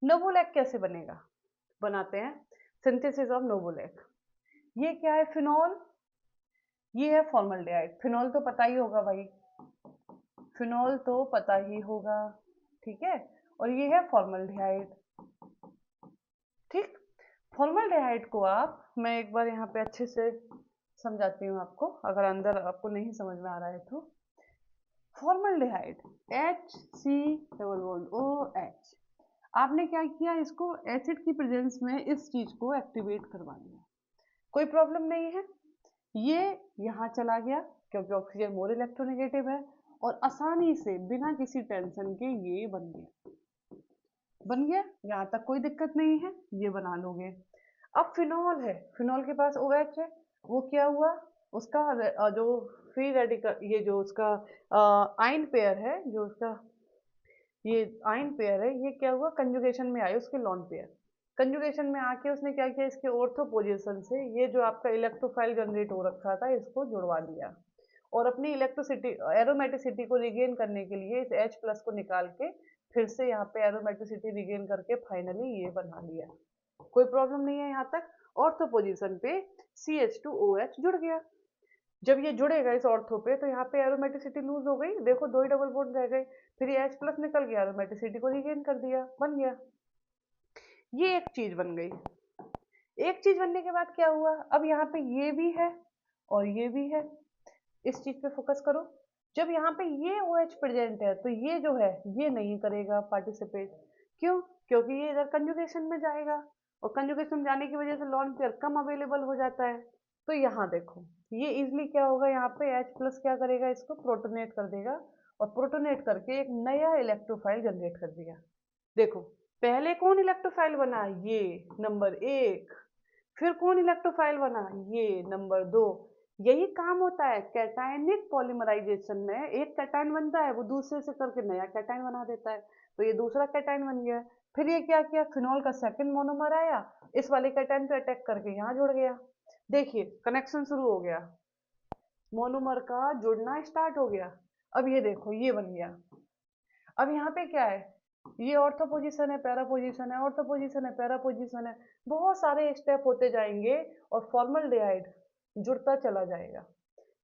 नोवोलैक कैसे बनेगा, बनाते हैं सिंथेसिस ऑफ नोवोलैक। ये क्या है, फिनॉल, ये है फॉर्मल्डिहाइड। फिनॉल तो पता ही होगा भाई, फिनॉल तो पता ही होगा, ठीक है। और ये है फॉर्मल्डिहाइड, ठीक। फॉर्मल्डिहाइड को आप, मैं एक बार यहाँ पे अच्छे से समझाती हूँ आपको, अगर अंदर आपको नहीं समझ में आ रहा है तो। फॉर्मल्डिहाइड HCOOH, आपने क्या किया, इसको एसिड की प्रेजेंस में इस चीज को एक्टिवेट करवा दिया, कोई प्रॉब्लम नहीं है। ये यहाँ चला गया क्योंकि ऑक्सीजन मोर इलेक्ट्रोनेगेटिव है, और आसानी से बिना किसी टेंशन के ये बन गया, बन गया, यहाँ तक कोई दिक्कत नहीं है, ये बना लोगे। अब फिनॉल है, फिनॉल के पास OH है, वो क्या हुआ, उसका जो फ्री रेडिकल, ये जो उसका आयन पेयर है, जो उसका ये आयन पेयर है, ये क्या हुआ, कंजुगेशन में आए उसके लॉन पेयर। कंजुगेशन में आके उसने क्या किया, इसके ऑर्थो पोजीशन से ये जो आपका इलेक्ट्रोफाइल जनरेट हो रखा था इसको जुड़वा दिया, और अपनी इलेक्ट्रोसिटी एरोमेटिसिटी को रिगेन करने के लिए इस H+ को निकाल के फिर से यहाँ पे एरोमेटिसिटी रिगेन करके फाइनली ये बना लिया। कोई प्रॉब्लम नहीं है यहाँ तक। ऑर्थो पोजीशन पे CH2OH जुड़ गया। जब ये जुड़ेगा इस ऑर्थो पे तो यहाँ पे एरोमेटिसिटी लूज हो गई, देखो दो ही डबल बॉन्ड रह गए, फिर ये H+ निकल गया, एरोमेटिसिटी को रिगेन कर दिया, बन गया। ये एक चीज बन गई। एक चीज बनने के बाद क्या हुआ, अब यहाँ पे ये भी है और ये भी है, इस चीज पे फोकस करो। जब यहाँ पे ये OH प्रेजेंट है तो ये जो है ये नहीं करेगा पार्टिसिपेट, क्यों, क्योंकि ये इधर कंजुगेशन में जाएगा, और कंजुगेशन में जाने की वजह से लॉन पेयर कम अवेलेबल हो जाता है। तो यहाँ देखो ये इजिली क्या होगा, यहाँ पे H+ क्या करेगा, इसको प्रोटोनेट कर देगा, और प्रोटोनेट करके एक नया इलेक्ट्रोफाइल जनरेट कर दिया। देखो पहले कौन इलेक्ट्रोफाइल बना, ये नंबर 1, फिर कौन इलेक्ट्रोफाइल बना, ये नंबर 2। यही काम होता है कैटायनिक पॉलीमराइजेशन में, एक कैटायन बनता है वो दूसरे से करके नया कैटायन बना देता है, तो ये दूसरा कैटायन बन गया। फिर ये क्या किया, फिनॉल का सेकंड मोनोमर आया, इस वाले कैटायन पे अटैक करके यहाँ जुड़ गया, देखिए कनेक्शन शुरू हो गया, मोनोमर का जुड़ना स्टार्ट हो गया। अब ये देखो ये बन गया। अब यहाँ पे क्या है, ये ऑर्थो पोजीशन है, पैरा पोजीशन है, ऑर्थो पोजीशन है, पैरा पोजीशन है, बहुत सारे स्टेप होते जाएंगे और फॉर्मल्डिहाइड जुड़ता चला जाएगा।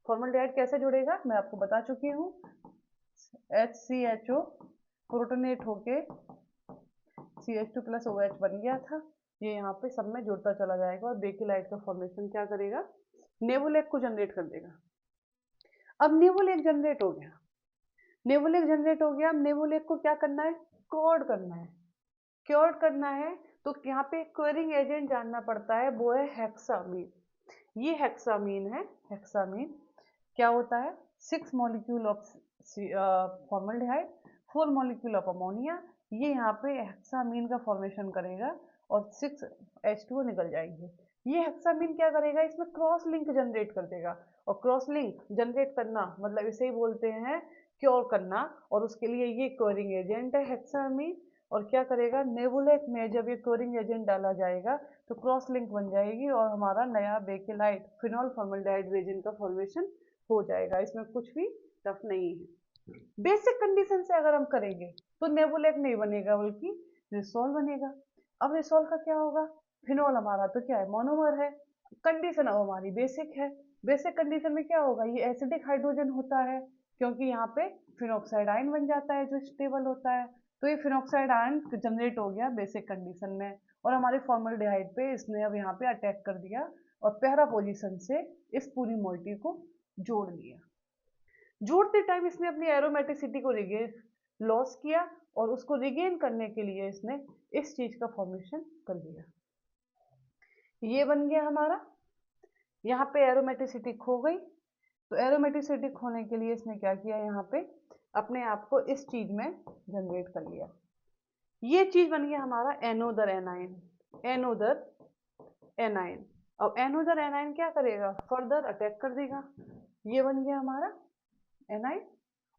फॉर्मल्डिहाइड कैसे जुड़ेगा मैं आपको बता चुकी हूँ, HCHO प्रोटोनेट होके CH2+OH बन गया था, ये यहाँ पे सब में जुड़ता चला जाएगा, और बेकेलाइट का फॉर्मेशन क्या करेगा, नेवोलेक को जनरेट कर देगा। अब नेवोलेक जनरेट हो गया, नेवोलेक जनरेट हो गया, अब नेवोलेक को क्या करना है, कोड करना है। क्योर करना है तो यहाँ पे क्योरिंग एजेंट जानना पड़ता है, वो है हेक्सामीन। ये हेक्सामीन है, हेक्सामीन क्या होता है, 6 molecule of formaldehyde, 4 molecule of ammonia, ये यहाँ पे हेक्सामीन का फॉर्मेशन करेगा और 6 H2O निकल जाएंगे। ये हेक्सामीन क्या करेगा, इसमें क्रॉस लिंक जनरेट कर देगा, और क्रॉस लिंक जनरेट करना मतलब इसे ही बोलते हैं क्योर करना, और उसके लिए ये क्योरिंग एजेंट है हेक्सामीन। और क्या करेगा, नेवुलेक में जब ये क्लोरिंग एजेंट डाला जाएगा तो क्रॉस लिंक बन जाएगी, और हमारा नया बेकेलाइट फिनॉल फॉर्मल्डिहाइड रेजिन का फॉर्मेशन हो जाएगा। इसमें कुछ भी टफ नहीं है। बेसिक कंडीशन से अगर हम करेंगे तो नेवुलेक नहीं बनेगा बल्कि रिसोल बनेगा। अब रिसोल का क्या होगा, फिनॉल हमारा तो क्या है, मोनोमर है, कंडीशन अब हमारी बेसिक है। बेसिक कंडीशन में क्या होगा, ये एसिडिक हाइड्रोजन होता है, क्योंकि यहाँ पे फिनॉक्साइड आयन बन जाता है जो स्टेबल होता है, तो ये फिनॉक्साइड आयन जनरेट हो गया बेसिक कंडीशन में, और हमारे फॉर्मल्डिहाइड पे इसने अब यहाँ पे अटैक कर दिया, और पैरा पोजीशन से इस पूरी मोइटी को जोड़ लिया। जोड़ते टाइम इसने अपनी एरोमेटिसिटी को रिगेन लॉस किया, और उसको रिगेन करने के लिए इसने इस चीज का फॉर्मेशन कर दिया। ये बन गया हमारा, यहाँ पे एरोमेटिसिटी खो गई, तो एरोमेटिसिटी खोने के लिए इसने क्या किया, यहाँ पे अपने आप को इस चीज में जनरेट कर लिया। ये चीज बन गया हमारा एनोदर एनाइन, एनोदर एनाइन। अब एनोदर एनाइन क्या करेगा, फर्दर अटैक कर देगा, ये बन गया हमारा एनाइन,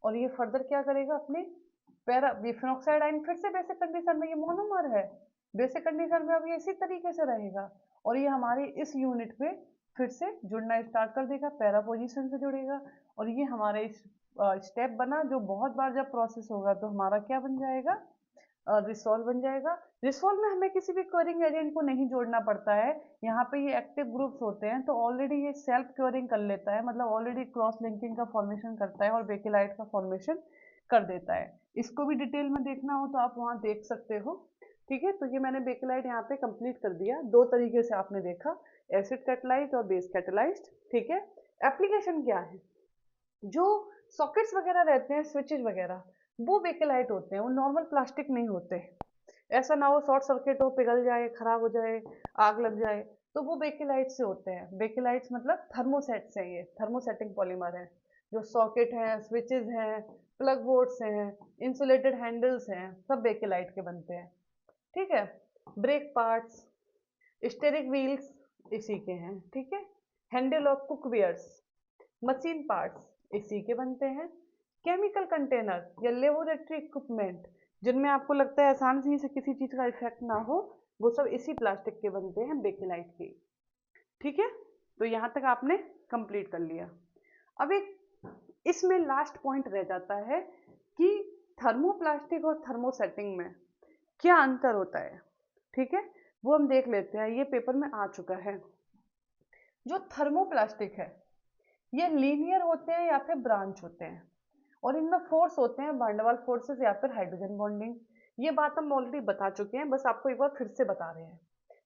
और ये फर्दर क्या करेगा, अपने पैरा ये फिनॉक्साइड आयन फिर से बेसिक कंडीशन में ये मोनोमर है, बेसिक कंडीशन में अब ये इसी तरीके से रहेगा और ये हमारी इस यूनिट पे फिर से जुड़ना स्टार्ट कर देगा, पैरा पोजीशन से जुड़ेगा और ये हमारे इस स्टेप बना जो बहुत बार जब प्रोसेस होगा तो हमारा क्या बन जाएगा, रिसोल्व बन जाएगा। रिसोल्व में हमें किसी भी क्योरिंग एजेंट को नहीं जोड़ना पड़ता है, यहाँ पे ये एक्टिव ग्रुप्स होते हैं तो ऑलरेडी ये सेल्फ क्योरिंग कर लेता है, मतलब ऑलरेडी क्रॉस लिंकिंग का फॉर्मेशन करता है और बेकेलाइट का फॉर्मेशन कर देता है। इसको भी डिटेल में देखना हो तो आप वहाँ देख सकते हो। ठीक है, तो ये मैंने बेकेलाइट यहाँ पे कंप्लीट कर दिया, दो तरीके से आपने देखा, एसिड कैटेलाइज्ड और बेस कैटेलाइज्ड। ठीक है, एप्लीकेशन क्या है, जो सॉकेट्स वगैरह रहते हैं, स्विचेस वगैरह, वो बेकेलाइट होते हैं, वो नॉर्मल प्लास्टिक नहीं होते। ऐसा ना हो शॉर्ट सर्किट हो, पिघल जाए, खराब हो जाए, आग लग जाए, तो वो बेकेलाइट से होते हैं। बेकेलाइट्स मतलब थर्मोसेट से, ये थर्मोसेटिंग पॉलीमर है। जो सॉकेट हैं, स्विचेस हैं, प्लग बोर्ड्स हैं, इंसुलेटेड हैंडल्स हैं, सब बेकेलाइट के बनते हैं। ठीक है, ब्रेक पार्ट्स, स्टेयरिंग व्हील्स इसी के हैं। ठीक है, handle of cookwares, machine parts इसी के बनते हैं। केमिकल कंटेनर या लेबोरेटरी इक्विपमेंट जिनमें आपको लगता है आसानी से किसी चीज का इफेक्ट ना हो, वो सब इसी प्लास्टिक के बनते हैं, बेकेलाइट के। ठीक है, तो यहाँ तक आपने कंप्लीट कर लिया। अब एक इसमें लास्ट पॉइंट रह जाता है कि थर्मोप्लास्टिक और थर्मोसेटिंग में क्या अंतर होता है। ठीक है, वो हम देख लेते हैं, ये पेपर में आ चुका है। जो थर्मोप्लास्टिक है ये लीनियर होते हैं या फिर ब्रांच होते हैं और इनमें फोर्स होते हैं वांडरवाल फोर्सेस या फिर हाइड्रोजन बॉन्डिंग। ये बात हम ऑलरेडी बता चुके हैं, बस आपको एक बार फिर से बता रहे हैं।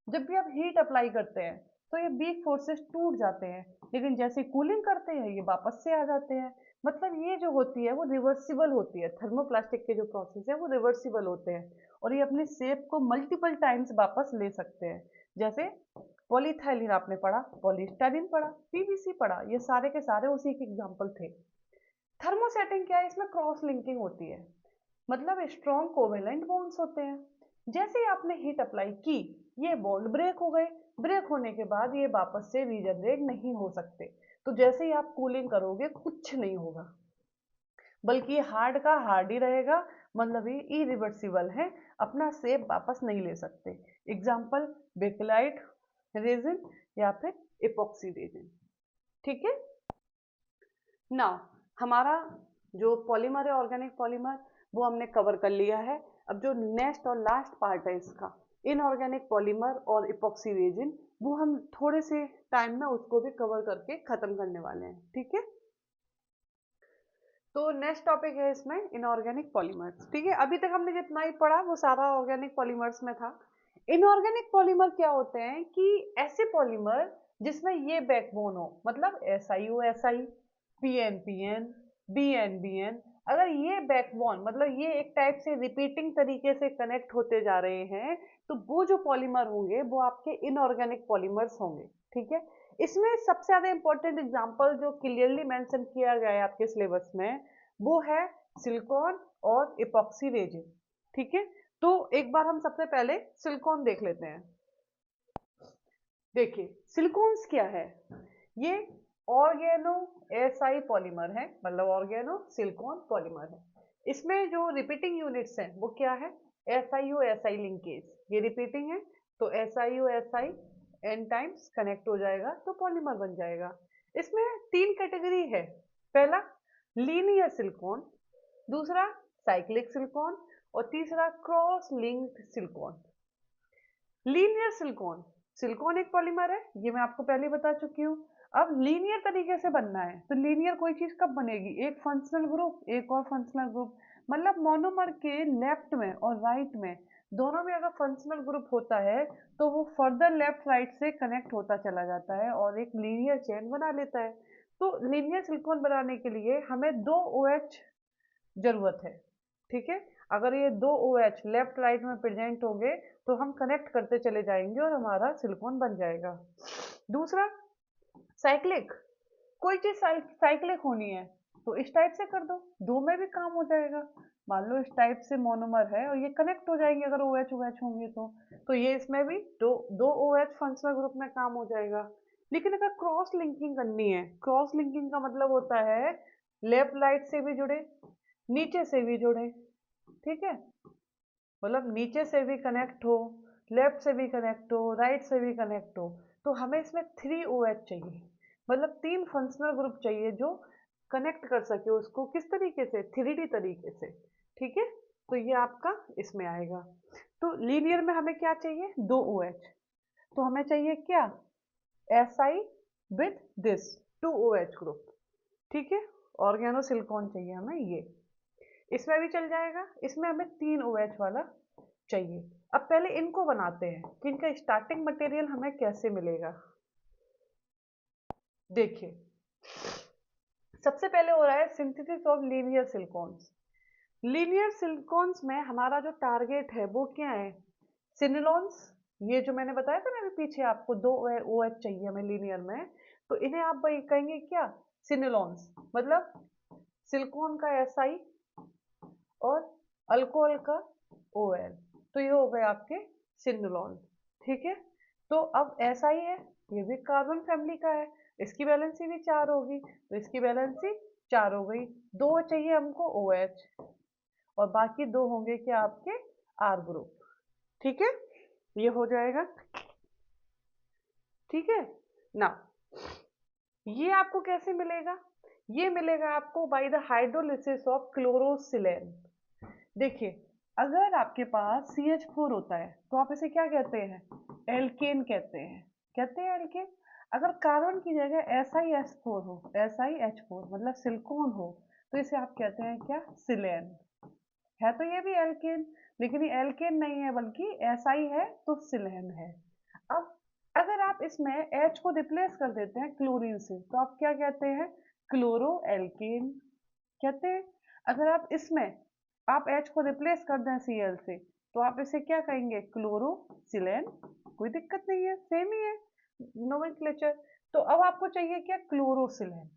जब भी आप हीट अप्लाई करते हैं तो ये वीक फोर्सेस टूट जाते हैं, लेकिन जैसे कूलिंग करते हैं ये वापस से आ जाते हैं। मतलब ये जो होती है वो रिवर्सिबल होती है, थर्मोप्लास्टिक के जो प्रोसेस है वो रिवर्सिबल होते हैं और ये अपने शेप को मल्टीपल टाइम्स वापस ले सकते हैं। जैसे पॉलीथाइलिन आपने पढ़ा, पॉलीस्टाइलिन पढ़ा, पीवीसी पढ़ा, ये सारे के सारे उसी के एग्जाम्पल थे। थर्मोसेटिंग क्या है, इसमें क्रॉस लिंकिंग होती है, मतलब स्ट्रॉन्ग कोवेलेंट बॉन्ड्स होते हैं। जैसे ही आपने हीट अप्लाई की ये बॉन्ड ब्रेक हो गए, ब्रेक होने के बाद ये वापस से रीजनरेट नहीं हो सकते। तो जैसे ही आप कूलिंग करोगे कुछ नहीं होगा, बल्कि हार्ड का हार्ड ही रहेगा, मतलब ये इरिवर्सिबल है, अपना शेप वापस नहीं ले सकते। एग्जाम्पल बेकेलाइट रेजिन या फिर इपॉक्सी रेजिन। ठीक है ना, हमारा जो पॉलीमर है ऑर्गेनिक पॉलीमर वो हमने कवर कर लिया है। अब जो नेक्स्ट और लास्ट पार्ट है इसका, इनऑर्गेनिक पॉलीमर और इपॉक्सी रेजिन, वो हम थोड़े से टाइम में उसको भी कवर करके खत्म करने वाले हैं। ठीक है, तो नेक्स्ट टॉपिक है इसमें इनऑर्गेनिक पॉलीमर्स। ठीक है, अभी तक हमने जितना ही पढ़ा वो सारा ऑर्गेनिक पॉलीमर्स में था। इनऑर्गेनिक पॉलीमर क्या होते हैं कि ऐसे पॉलीमर जिसमें ये बैकबोन हो, मतलब SiO2, PN BN, अगर ये बैकबोन मतलब ये एक टाइप से रिपीटिंग तरीके से कनेक्ट होते जा रहे हैं तो वो जो पॉलीमर होंगे वो आपके इनऑर्गेनिक पॉलीमर्स होंगे। ठीक है, इसमें सबसे ज्यादा इंपॉर्टेंट एग्जांपल जो क्लियरली मेंशन किया गया है आपके सिलेबस में वो है सिलिकॉन और इपॉक्सी रेजिन। ठीक है, तो एक बार हम सबसे पहले सिलिकॉन देख लेते हैं। देखिए सिलिकॉन्स क्या है, ये ऑर्गेनो एसआई पॉलीमर है, मतलब ऑर्गेनो सिलिकॉन पॉलीमर है। इसमें जो रिपीटिंग यूनिट्स हैं वो क्या है, SiO2 लिंकेज, ये रिपीटिंग है तो SiO2 एन टाइम्स कनेक्ट हो जाएगा तो पॉलीमर बन जाएगा। इसमें तीन कैटेगरी है, पहला लीनियर सिलिकॉन, दूसरा साइक्लिक सिलिकॉन और तीसरा cross linked silicon. Linear silicon, silicon एक पॉलीमर है, ये मैं आपको पहले बता चुकी हूँ। अब लीनियर तरीके से बनना है तो लीनियर कोई चीज कब बनेगी, एक फंक्शनल ग्रुप एक और फंक्शनल ग्रुप, मतलब मोनोमर के लेफ्ट में और राइट में दोनों में अगर फंक्शनल ग्रुप होता है तो वो फर्दर लेफ्ट राइट से कनेक्ट होता चला जाता है और एक लीनियर चेन बना लेता है। तो लीनियर सिलिकॉन बनाने के लिए हमें दो OH जरूरत है। ठीक है, अगर ये दो OH लेफ्ट राइट में प्रेजेंट होंगे तो हम कनेक्ट करते चले जाएंगे और हमारा सिलिकॉन बन जाएगा। दूसरा साइक्लिक, कोई चीज साइक्लिक होनी है तो इस टाइप से कर दो, दो में भी काम हो जाएगा। मान लो इस टाइप से मोनोमर है और ये कनेक्ट हो जाएंगे अगर OH होंगे तो ये इसमें भी दो OH फंक्शनल ग्रुप में काम हो जाएगा। लेकिन अगर क्रॉस लिंकिंग करनी है, क्रॉस लिंकिंग का मतलब होता है लेफ्ट राइट से भी जुड़े, नीचे से भी जुड़े, ठीक है, मतलब नीचे से भी कनेक्ट हो, लेफ्ट से भी कनेक्ट हो, राइट से भी कनेक्ट हो, तो हमें इसमें 3 OH चाहिए, मतलब 3 फंक्शनल ग्रुप चाहिए जो कनेक्ट कर सके उसको किस तरीके से, 3D तरीके से। ठीक है, तो ये आपका इसमें आएगा। तो लीनियर में हमें क्या चाहिए, 2 OH, तो हमें चाहिए क्या, Si with this 2 OH group. ठीक है, ऑर्गेनो सिलिकॉन चाहिए हमें ये, इसमें भी चल जाएगा, इसमें हमें 3 OH वाला चाहिए। अब पहले इनको बनाते हैं कि इनका स्टार्टिंग मटेरियल हमें कैसे मिलेगा। देखिए, सबसे पहले हो रहा है synthesis of linear silicones. Linear silicones में हमारा जो टारगेट है वो क्या है, सिनेलॉन्स। ये जो मैंने बताया था ना अभी पीछे आपको 2 OH चाहिए हमें लीनियर में, तो इन्हें आप भाई कहेंगे क्या, सिनेलॉन्स, मतलब सिलिकॉन का Si और अल्कोहल का OL, तो ये हो गए आपके सिनेलॉन। ठीक है, तो अब ऐसा ही है, ये भी कार्बन फैमिली का है, इसकी वैलेंसी भी 4 होगी, तो इसकी वैलेंसी 4 हो गई, 2 चाहिए हमको OH, और बाकी 2 होंगे क्या आपके R ग्रुप। ठीक है, ये हो जाएगा। ठीक है ना, ये आपको कैसे मिलेगा, ये मिलेगा आपको by the hydrolysis of chlorosilane. देखिए, अगर आपके पास CH4 होता है तो आप इसे क्या कहते हैं, एल्केन कहते हैं एल्केन। अगर कार्बन की जगह SiH4 हो, SiH4 मतलब सिलिकॉन हो, तो इसे आप कहते हैं क्या, सिलेन। है तो ये भी एल्केन, लेकिन ये एल्केन नहीं है बल्कि Si है, तो सिलेन है। अब अगर आप इसमें H को रिप्लेस कर देते हैं क्लोरीन से, तो आप क्या कहते हैं, क्लोरो एल्केन कहते हैं। अगर आप इसमें आप H को रिप्लेस कर दें Cl से, तो आप इसे क्या कहेंगे, क्लोरोसिलेन। कोई दिक्कत नहीं है, सेम ही है नोमेनक्लेचर। तो अब आपको चाहिए क्या, क्लोरोसिलेन।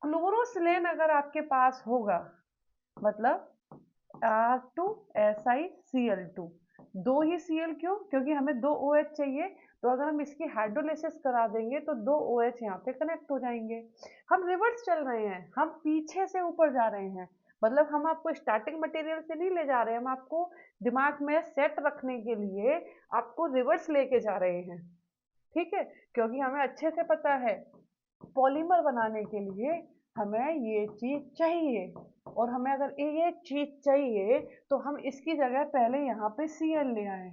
क्लोरोसिलेन अगर आपके पास होगा, मतलब R2SiCl2, 2 ही Cl, क्यों, क्योंकि हमें 2 OH चाहिए, तो अगर हम इसकी हाइड्रोलिसिस करा देंगे तो 2 OH यहाँ पे कनेक्ट हो जाएंगे। हम रिवर्स चल रहे हैं, हम पीछे से ऊपर जा रहे हैं, मतलब हम आपको स्टार्टिंग मटेरियल से नहीं ले जा रहे हैं, हम आपको दिमाग में सेट रखने के लिए आपको रिवर्स लेके जा रहे हैं। ठीक है, क्योंकि हमें अच्छे से पता है पॉलीमर बनाने के लिए हमें ये चीज चाहिए, और हमें अगर ये चीज चाहिए तो हम इसकी जगह पहले यहाँ पे Cl ले आए।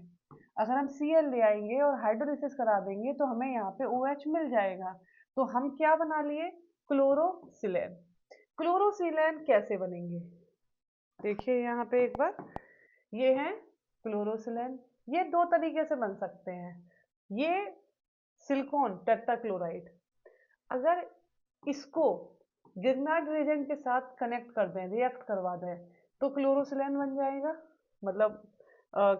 अगर हम Cl ले आएंगे और हाइड्रोलिसिस करा देंगे तो हमें यहाँ पे OH मिल जाएगा, तो हम क्या बना लिए, क्लोरोसिलेन। क्लोरोसिलेन कैसे बनेंगे, देखिए यहाँ पे एक बार, ये है क्लोरोसिलेन। ये 2 तरीके से बन सकते हैं। ये सिलिकॉन टेट्राक्लोराइड, अगर इसको गिरनाट रिएजेंट के साथ कनेक्ट कर दें, रिएक्ट करवा दें, तो क्लोरोसिलेन बन जाएगा, मतलब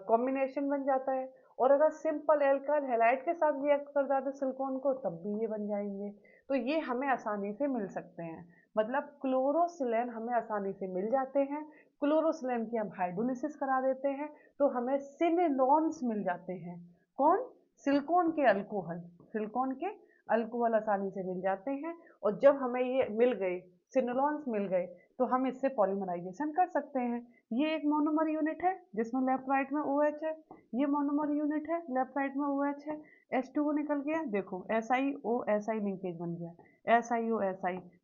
कॉम्बिनेशन बन जाता है। और अगर सिंपल एल्काइल हैलाइड के साथ रिएक्ट कर दें सिलिकॉन को, तब भी ये बन जाएंगे। तो ये हमें आसानी से मिल सकते हैं, मतलब क्लोरोसिलेन हमें आसानी से मिल जाते हैं। क्लोरोसिलेन की हम हाइड्रोलिसिस करा देते हैं तो हमें सिनेलॉन्स मिल जाते हैं। कौन, सिलिकॉन के अल्कोहल, सिलिकॉन के अल्कोहल आसानी से मिल जाते हैं। और जब हमें ये मिल गए, सिनेलॉन्स मिल गए, तो हम इससे पॉलीमराइजेशन कर सकते हैं। ये एक मोनोमर यूनिट है जिसमें लेफ्ट राइट में OH है, ये मोनोमर यूनिट है, लेफ्ट राइट में OH है, H2O निकल गया, देखो SiO लिंकेज बन गया, SiO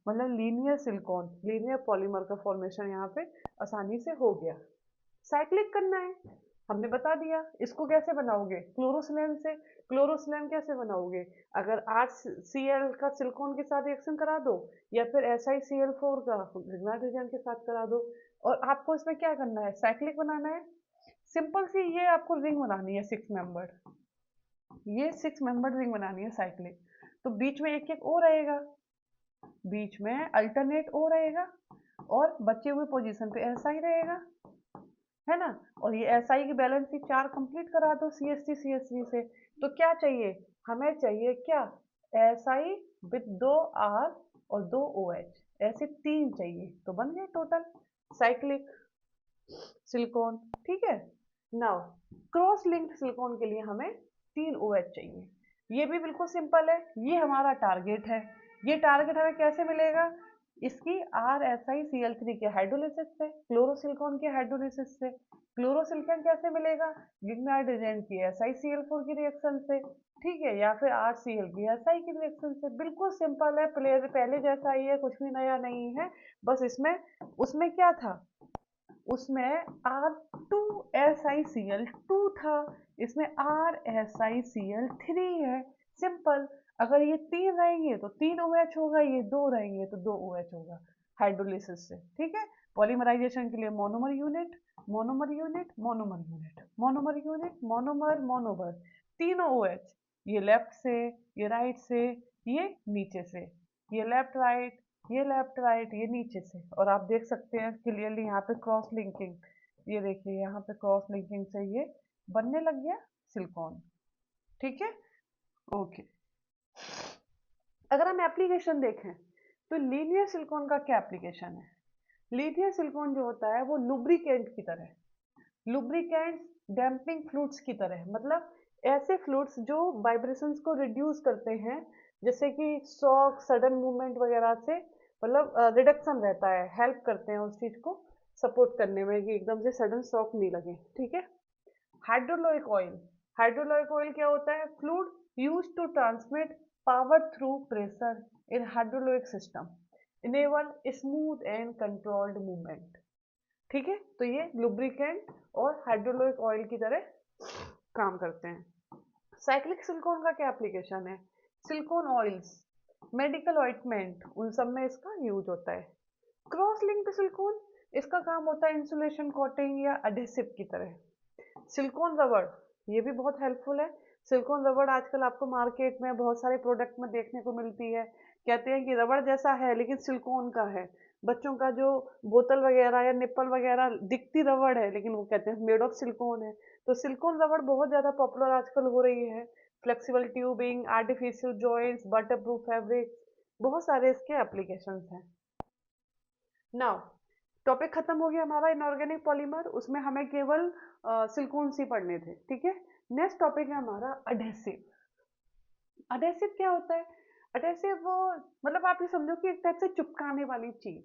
मतलब लीनियर सिलिकॉन, लीनियर पॉलीमर का फॉर्मेशन यहाँ पे आसानी से हो गया। साइक्लिक करना है, हमने बता दिया। इसको कैसे बनाओगे, क्लोरोसिलेन से। क्लोरोसिलेन कैसे बनाओगे, अगर HCl का सिलिकॉन के साथ रिएक्शन करा दो, या फिर SiCl4 का नाइट्रोजन के साथ करा दो, और आपको इसमें क्या करना है, साइक्लिक बनाना है। सिंपल सी ये आपको रिंग बनानी है 6 मेंबर्ड, ये 6 मेंबर्ड रिंग बनानी है साइक्लिक। तो बीच में एक एक ओ रहेगा, बीच में अल्टरनेट ओ रहेगा, और बचे हुए पोजीशन पे ऐसा ही रहेगा, है ना। और ये SI की बैलेंसिंग 4 कंप्लीट करा दो CH3 से। तो क्या चाहिए, हमें चाहिए क्या, SI विद 2 R और 2 OH, ऐसे 3 चाहिए, तो बन गए टोटल साइक्लिक सिलिकॉन। ठीक है, नाउ क्रॉस लिंक्ड सिलिकॉन के लिए हमें 3 OH चाहिए। ये भी बिल्कुल सिंपल है, ये हमारा टारगेट है। ये टारगेट हमें कैसे मिलेगा, इसकी RSiCl3 के हाइड्रोलिसिस से, क्लोरोसिलिकॉन के हाइड्रोलिसिस से। क्लोरोसिलिकॉन कैसे मिलेगा? लिग्नाइट एजेंट की SiCl4 की रिएक्शन से, ठीक है, या फिर RCl की Si की रिएक्शन से। बिल्कुल सिंपल है, पहले जैसा ही है, कुछ भी नया नहीं है। बस इसमें उसमें क्या था, उसमें R2SiCl2 था, इसमें RSiCl3 है। सिंपल। अगर ये 3 रहेंगे तो 3 OH होगा, ये 2 रहेंगे तो 2 OH होगा हाइड्रोलिसिस से, ठीक है। पॉलीमराइजेशन के लिए monomer unit, monomer unit, monomer unit, monomer unit, monomer, monomer, तीनों OH, ये लेफ्ट से, ये राइट से, ये नीचे से, ये लेफ्ट राइट, ये लेफ्ट राइट, ये नीचे से। और आप देख सकते हैं क्लियरली यहाँ पे क्रॉस लिंकिंग, ये देखिए यहाँ पे क्रॉस लिंकिंग से ये बनने लग गया सिलिकॉन, ठीक है। ओके, अगर हम एप्लीकेशन देखें तो लीनियर सिलिकॉन का क्या एप्लीकेशन है? लीनियर सिलिकॉन जो होता है वो लुब्रिकेंट की तरह, लुब्रिकेंट, डैम्पिंग फ्लूइड्स की तरह, मतलब ऐसे फ्लूइड्स जो वाइब्रेशंस को रिड्यूस करते हैं, जैसे कि शॉक, सडन मूवमेंट वगैरह से, मतलब रिडक्शन रहता है, हेल्प करते हैं उस चीज को सपोर्ट करने में कि एकदम से सडन शॉक नहीं लगे, ठीक है। हाइड्रोलोइक ऑयल, हाइड्रोलोइक ऑयल क्या होता है? Fluid use to transmit power through pressure in hydraulic system, enable smooth and controlled movement, ठीक है। तो ये लुब्रिकेंट और हाइड्रोलोइक ऑयल की तरह काम करते हैं। साइक्लिक सिलिकॉन का क्या एप्लीकेशन है? सिलिकॉन ऑयल्स, मेडिकल ऑइंटमेंट, उन सब में इसका यूज होता है। क्रॉस लिंक्ड सिलिकॉन, इसका काम होता है इंसुलेशन, कोटिंग या अडेसिव की तरह। सिलिकॉन रबड़, ये भी बहुत हेल्पफुल है। सिलिकॉन रबड़ आजकल आपको मार्केट में बहुत सारे प्रोडक्ट में देखने को मिलती है। कहते हैं कि रबड़ जैसा है लेकिन सिलिकॉन का है। बच्चों का जो बोतल वगैरह या निप्पल वगैरह दिखती रबड़ है, लेकिन वो कहते हैं मेड ऑफ सिलिकॉन है। तो सिलिकॉन रबड़ बहुत ज़्यादा पॉपुलर आजकल हो रही है। Flexible tubing, artificial joints, water proof fabric, बहुत सारे इसके एप्लीकेशंस हैं। नाउ, टॉपिक खत्म हो गया हमारा इनऑर्गेनिक पॉलीमर, उसमें हमें केवल सिलिकॉन सी पढ़ने थे, ठीक है। नेक्स्ट टॉपिक है हमारा अडेसिव। अडेसिव क्या होता है? अडेसिव वो, मतलब आप ये समझो कि एक टाइप से चिपकाने वाली चीज,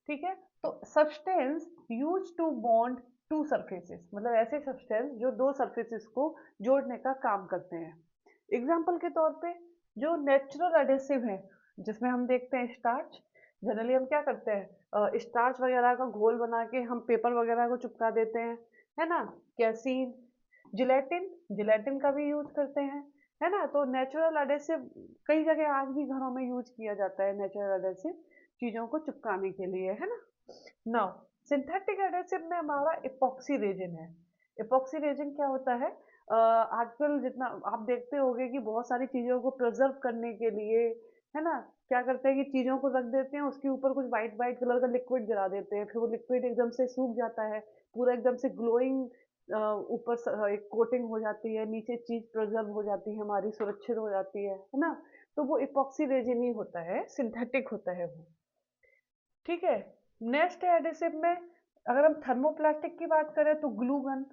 ठीक है। तो substance use to bond to surfaces, मतलब ऐसे सब्सटेंस जो दो सरफेसेस को जोड़ने का काम करते हैं। एग्जाम्पल के तौर पे जो नेचुरल अडेसिव है, जिसमें हम देखते हैं स्टार्च, जनरली हम क्या करते हैं, स्टार्च वगैरह का घोल बना के हम पेपर वगैरह को चिपका देते हैं, है ना। कैसीन, जिलेटिन, जिलेटिन का भी यूज करते हैं, है ना। तो नेचुरल अडेसिव कई जगह आज भी घरों में यूज किया जाता है, नेचुरल अडेसिव चीजों को चिपकाने के लिए, है ना। नाउ, सिंथेटिक एडेसिव में हमारा इपॉक्सी रेजिन है। इपॉक्सी रेजिन क्या होता है? आजकल जितना आप देखते होंगे कि बहुत सारी चीजों को प्रिजर्व करने के लिए, है ना, क्या करते हैं कि चीजों को रख देते हैं, उसके ऊपर कुछ व्हाइट व्हाइट कलर का लिक्विड गिरा देते हैं, फिर वो लिक्विड एकदम से सूख जाता है, पूरा एकदम से ग्लोइंग, ऊपर एक कोटिंग हो जाती है, नीचे चीज प्रिजर्व हो जाती है, हमारी सुरक्षित हो जाती है ना। तो वो इपॉक्सी रेजिन ही होता है, सिंथेटिक होता है वो, ठीक है। नेक्स्ट है एडिसिव में, अगर हम थर्मोप्लास्टिक की बात करें तो ग्लू गन।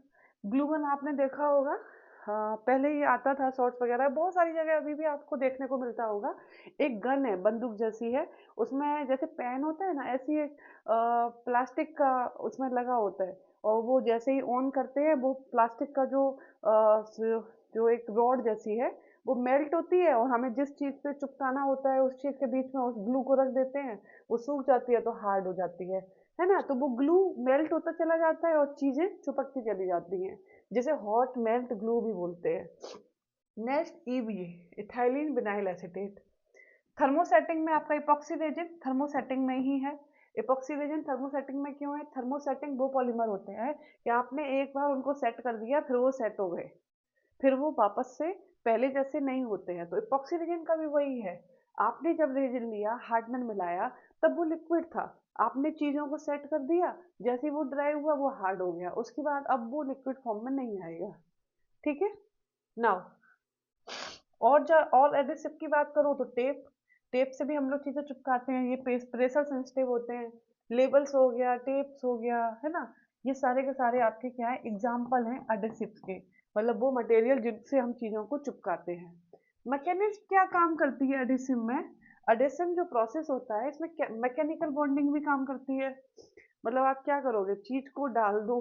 ग्लू गन आपने देखा होगा, हाँ, पहले ये आता था शॉर्ट्स वगैरह, बहुत सारी जगह अभी भी आपको देखने को मिलता होगा। एक गन है, बंदूक जैसी है, उसमें जैसे पेन होता है ना, ऐसी एक प्लास्टिक का उसमें लगा होता है, और वो जैसे ही ऑन करते हैं वो प्लास्टिक का जो एक रॉड जैसी है, वो मेल्ट होती है, और हमें जिस चीज पे चिपकाना होता है उस चीज के बीच में उस ग्लू को रख देते हैं, वो सूख जाती है तो हार्ड हो जाती है ना। तो वो ग्लू मेल्ट होता चला जाता है और चीजें चिपकती चली जाती हैं, जिसे हॉट मेल्ट ग्लू भी बोलते हैं। Next EBA, ethylene vinyl acetate. Thermosetting में आपका इपॉक्सी रेजिन थर्मोसेटिंग में ही है। इपॉक्सी रेजिन थर्मोसेटिंग में क्यों है? थर्मोसेटिंग वो पॉलीमर होते हैं कि आपने एक बार उनको सेट कर दिया, फिर वो सेट हो गए, फिर वो वापस से पहले जैसे नहीं होते हैं। तो इपॉक्सी रेजिन का भी वही है, आपने जब रेजिन लिया, हार्डनर मिलाया, तब वो लिक्विड था, आपने चीजों को सेट कर दिया, जैसे ही वो ड्राई हुआ वो हार्ड हो गया, उसके बाद अब वो लिक्विड फॉर्म में नहीं आएगा, ठीक है। नाउ, और एडिसिव की बात करूँ तो टेप, टेप से भी हम लोग चीजें चिपकाते हैं, ये प्रेशर सेंसिटिव होते हैं। लेबल्स हो गया, टेप्स हो गया, है ना, ये सारे के सारे आपके क्या है, एग्जाम्पल हैं एडिसिव्स के, मतलब वो मटेरियल जिनसे हम चीजों को चिपकाते हैं। मैकेनिज्म क्या काम करती है एडिसिव में? एडिशन जो प्रोसेस होता है इसमें मैकेनिकल बॉन्डिंग भी काम करती है। मतलब आप क्या करोगे, चीज को डाल दो,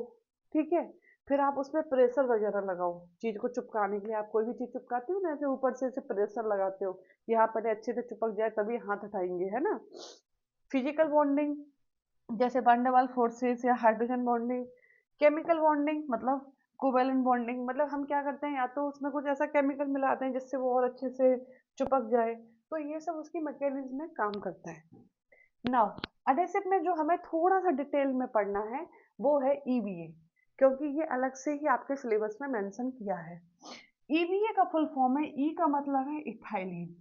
ठीक है, फिर आप उसमें प्रेशर वगैरह लगाओ चीज को चिपकाने के लिए। आप कोई भी चीज चिपकाते हो ना, ऐसे ऊपर से ऐसे प्रेशर लगाते हो, यहाँ पहले अच्छे से चिपक जाए तभी हाथ हटाएंगे, है ना। फिजिकल बॉन्डिंग जैसे वैन डर वाल फोर्सेस या हाइड्रोजन बॉन्डिंग। केमिकल बॉन्डिंग मतलब कोवेलेंट बॉन्डिंग, मतलब हम क्या करते हैं, या तो उसमें कुछ ऐसा केमिकल मिलाते हैं जिससे वो और अच्छे से चिपक जाए, तो ये सब उसकी मैकेनिज्म में काम करता है। नाउ अडेसिव में जो हमें थोड़ा सा डिटेल में पढ़ना है वो है ईवीए, क्योंकि ये अलग से ही आपके सिलेबस में मेंशन किया है। ईवीए का फुल फॉर्म है, ई का मतलब है इथाइलिन,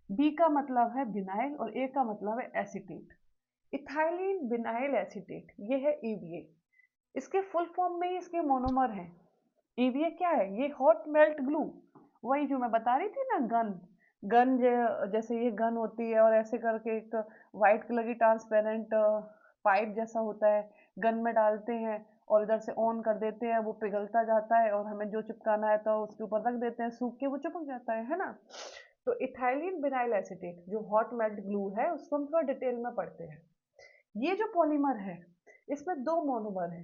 बी का मतलब है बिनाइल और ए का मतलब है एसीटेट। इथाइलिन बिनाइल एसीटेट ये है ईवीए। इसके फुल फॉर्म में ही इसके मोनोमर हैं। ईवीए क्या है, ये हॉट मेल्ट ग्लू, वही जो मैं बता रही थी ना, गन गन जैसे ये गन होती है और ऐसे करके एक वाइट कलर की ट्रांसपेरेंट पाइप जैसा होता है, गन में डालते हैं और इधर से ऑन कर देते हैं, वो पिघलता जाता है और हमें जो चिपकाना है तो उसके ऊपर रख देते हैं, सूख के वो चिपक जाता है ना। तो इथाइलिन बिनाइल एसीटेट जो हॉट मेल्ट ग्लू है उसको हम थोड़ा डिटेल में पढ़ते हैं। ये जो पॉलीमर है इसमें दो मोनोमर है।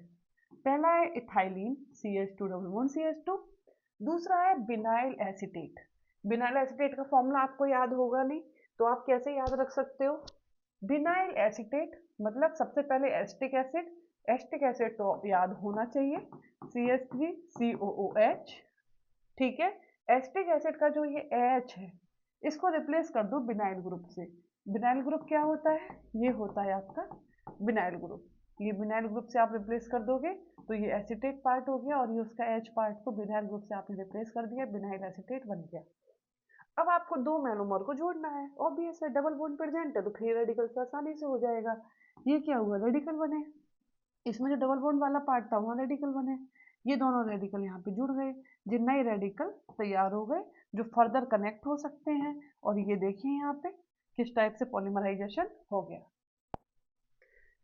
पहला है ethylene CH2 double bond CH2, दूसरा है बिनाइल एसीटेट। बिनाइल एसीटेट का फॉर्मूला आपको याद होगा नहीं, तो आप कैसे याद रख सकते हो। बिनाइल एसीटेट मतलब सबसे पहले एस्टिक एसिड, एस्टिक एसिड तो याद होना चाहिए, CH3COOH, ठीक है। एस्टिक एसिड का जो ये एच है इसको रिप्लेस कर दो बिनाइल ग्रुप से। बिनाइल ग्रुप क्या होता है, ये होता है आपका बिनाइल ग्रुप। ये बिनाइल ग्रुप से आप रिप्लेस कर दोगे तो ये एसिटेट पार्ट हो गया, और ये उसका एच पार्ट को बिनाइल ग्रुप से आपने रिप्लेस कर दिया, बिनाइल एसिटेट बन गया। अब आपको दो मोनोमर को जोड़ना है, ऑब्वियस है, डबल बॉन्ड प्रेजेंट है तो फ्री रेडिकल से आसानी से हो जाएगा। ये क्या हुआ, रेडिकल बने, इसमें जो डबल बॉन्ड वाला पार्ट था वहाँ रेडिकल बने, ये दोनों रेडिकल यहाँ पे जुड़ गए, जो नए रेडिकल तैयार हो गए जो फर्दर कनेक्ट हो सकते हैं। और ये देखिए यहाँ पे किस टाइप से पॉलीमराइजेशन हो गया।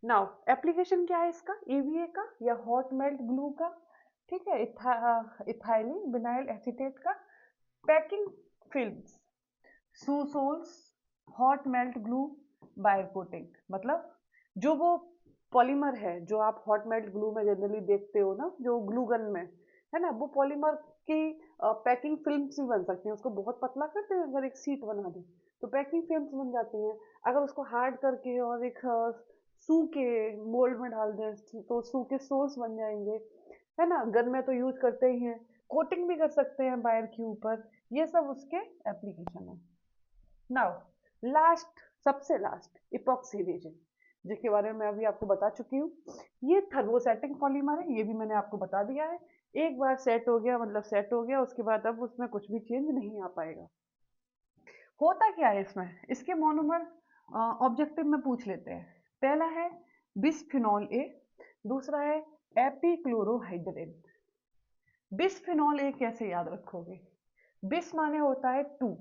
नाउ एप्लीकेशन क्या है इसका, ईवीए का या हॉट मेल्ट ग्लू का, ठीक है, इथाइलिन बिनाइल एसीटेट का। Packing films, shoe soles, hot melt glue, बायर कोटिंग, मतलब जो वो पॉलीमर है जो आप हॉट मेल्ट ग्लू में जनरली देखते हो ना, जो ग्लू गन में है ना, वो पॉलीमर की पैकिंग फिल्म्स भी बन सकती हैं। उसको बहुत पतला करते हैं, अगर एक सीट बना दे तो पैकिंग फिल्म्स बन जाती हैं। अगर उसको हार्ड करके और एक सू के मोल्ड में डाल दें तो सू के सोल्स बन जाएंगे, है ना। गन में तो यूज करते ही हैं, कोटिंग भी कर सकते हैं वायर के ऊपर, ये सब उसके एप्लीकेशन है। नाउ लास्ट, सबसे लास्ट इपॉक्सी रेजिन, जिसके बारे में मैं अभी आपको बता चुकी हूँ। ये थर्मोसेटिंग पॉलीमर है, ये भी मैंने आपको बता दिया है। एक बार सेट हो गया मतलब सेट हो गया, उसके बाद अब उसमें कुछ भी चेंज नहीं आ पाएगा। होता क्या है इसमें, इसके मोनोमर ऑब्जेक्टिव में पूछ लेते हैं। पहला है बिसफिनॉल ए, दूसरा है एपीक्लोरोहाइड्रिन। बिसफिनॉल ए कैसे याद रखोगे, बिस माने होता है टू,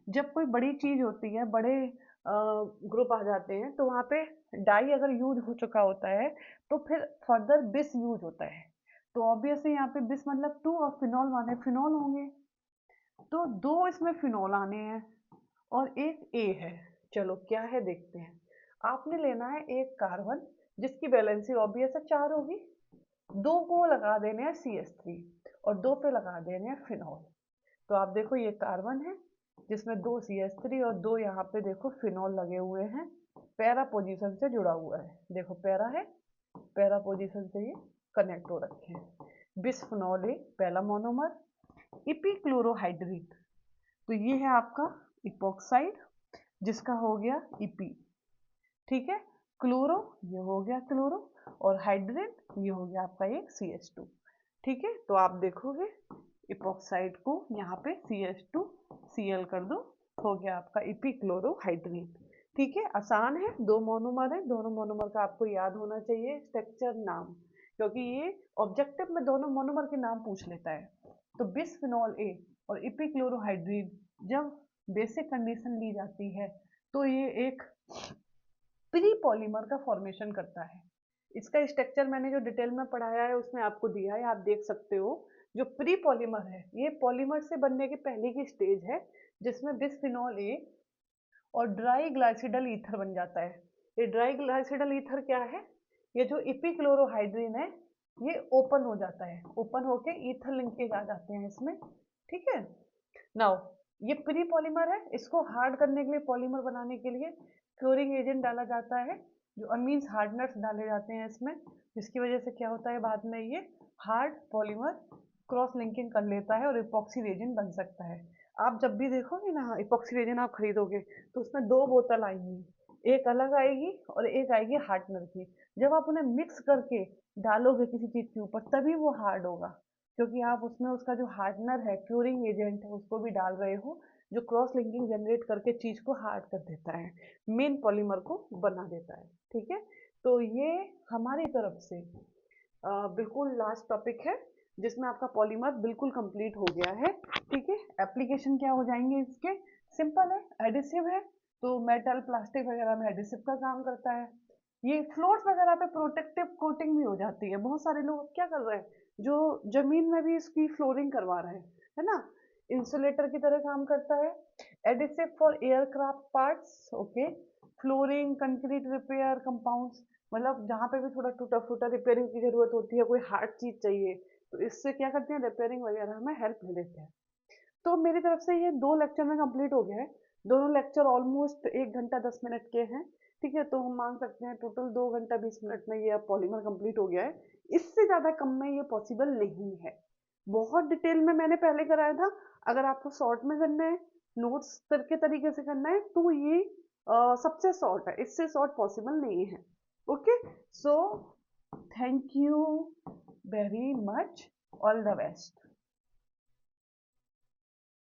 जब कोई बड़ी चीज होती है, बड़े ग्रुप आ जाते हैं तो वहाँ पे डाई अगर यूज हो चुका होता है तो फिर फर्दर बिस यूज होता है। तो ऑब्वियसली यहाँ पे बिस मतलब टू और फिनॉल माने फिनॉल होंगे, तो दो इसमें फिनॉल आने हैं और एक ए है। चलो क्या है देखते हैं। आपने लेना है एक कार्बन जिसकी वैलेंसी ऑब्वियस है 4 होगी, दो को लगा देने हैं CH3 और दो पे लगा देने हैं फिनॉल। तो आप देखो ये कार्बन है जिसमें दो CH3 और दो यहाँ पे देखो फिनॉल लगे हुए हैं, पैरा पोजीशन से जुड़ा हुआ है, देखो पैरा है, पैरा पोजीशन से ये कनेक्ट हो रखे हैं। बिसफिनॉल ए पहला मोनोमर, इपीक्लोरोहाइड्रिन, तो ये है आपका इपोक्साइड जिसका हो गया इपी, ठीक है। क्लोरो ये हो गया क्लोरो, और हाइड्रेट ये हो गया आपका एक CH2, ठीक है। तो आप देखोगे इपोक्साइड को यहाँ पे CH2Cl कर दो, हो गया आपका इपीक्लोरोहाइड्रिन, ठीक है। आसान है, दो मोनोमर है, दोनों मोनोमर का आपको याद होना चाहिए स्ट्रक्चर नाम, क्योंकि ये ऑब्जेक्टिव में दोनों मोनोमर के नाम पूछ लेता है। तो बिसफिनॉल ए और इपीक्लोरोहाइड्रिन जब बेसिक कंडीशन ली जाती है तो ये एक प्री पॉलीमर का फॉर्मेशन करता है। इसका स्ट्रक्चर मैंने जो डिटेल में पढ़ाया है उसमें आपको दिया है, आप देख सकते हो। जो प्री पॉलीमर है ये पॉलीमर से बनने की पहले की स्टेज है जिसमें बिसफिनॉल ए और ड्राई ग्लाइसिडल ईथर बन जाता है। ये ड्राई ग्लाइसिडल ईथर क्या है? ये जो इपीक्लोरोहाइड्रिन है ये ओपन हो जाता है, ओपन होके ईथर लिंकेज आ जाते हैं इसमें, ठीक है। नाउ ये प्री पॉलीमर है, इसको हार्ड करने के लिए, पॉलीमर बनाने के लिए क्योरिंग एजेंट डाला जाता है, जो अमीन्स हार्डनर्स डाले जाते हैं इसमें, जिसकी वजह से क्या होता है बाद में ये हार्ड पॉलीमर क्रॉस लिंकिंग कर लेता है और इपॉक्सी रेजिन बन सकता है। आप जब भी देखोगे ना इपॉक्सी रेजिन आप खरीदोगे तो उसमें दो बोतल आएंगी, एक अलग आएगी और एक आएगी हार्डनर की। जब आप उन्हें मिक्स करके डालोगे किसी चीज के ऊपर तभी वो हार्ड होगा, क्योंकि आप उसमें उसका जो हार्डनर है, क्यूरिंग एजेंट है, उसको भी डाल रहे हो, जो क्रॉस लिंकिंग जनरेट करके चीज को हार्ड कर देता है, मेन पॉलीमर को बना देता है, ठीक है। तो ये हमारी तरफ से बिल्कुल लास्ट टॉपिक है जिसमें आपका पॉलीमर बिल्कुल कंप्लीट हो गया है, ठीक है। एप्लीकेशन क्या हो जाएंगे इसके? सिंपल है, एडिसिव है, तो मेटल प्लास्टिक वगैरह में एडिसिव का काम करता है। ये फ्लोर्स वगैरह पे प्रोटेक्टिव कोटिंग भी हो जाती है। बहुत सारे लोग क्या कर रहे हैं, जो जमीन में भी इसकी फ्लोरिंग करवा रहे हैं, है ना, इंसुलेटर की तरह काम करता है। Adhesive for aircraft parts, okay, flooring, concrete repair, compounds, मतलब जहाँ पे भी थोड़ा टूटा फूटा रिपेयरिंग की जरूरत होती है, कोई हार्ड चीज चाहिए, तो इससे क्या करते हैं, रिपेयरिंग वगैरह में हेल्प ले लेते हैं। तो मेरी तरफ से ये 2 लेक्चर में कंप्लीट हो गया है। दोनों लेक्चर ऑलमोस्ट 1 घंटा 10 मिनट के हैं, ठीक है। तो हम मान सकते हैं टोटल 2 घंटा 20 मिनट में ये अब पॉलीमर कंप्लीट हो गया है। इससे ज़्यादा कम में ये पॉसिबल नहीं है। बहुत डिटेल में मैंने पहले कराया था। अगर आपको शॉर्ट में करना है, नोट्स के तरीके से करना है, तो ये सबसे शॉर्ट है, इससे शॉर्ट पॉसिबल नहीं है। Okay, so thank you very much, all the best.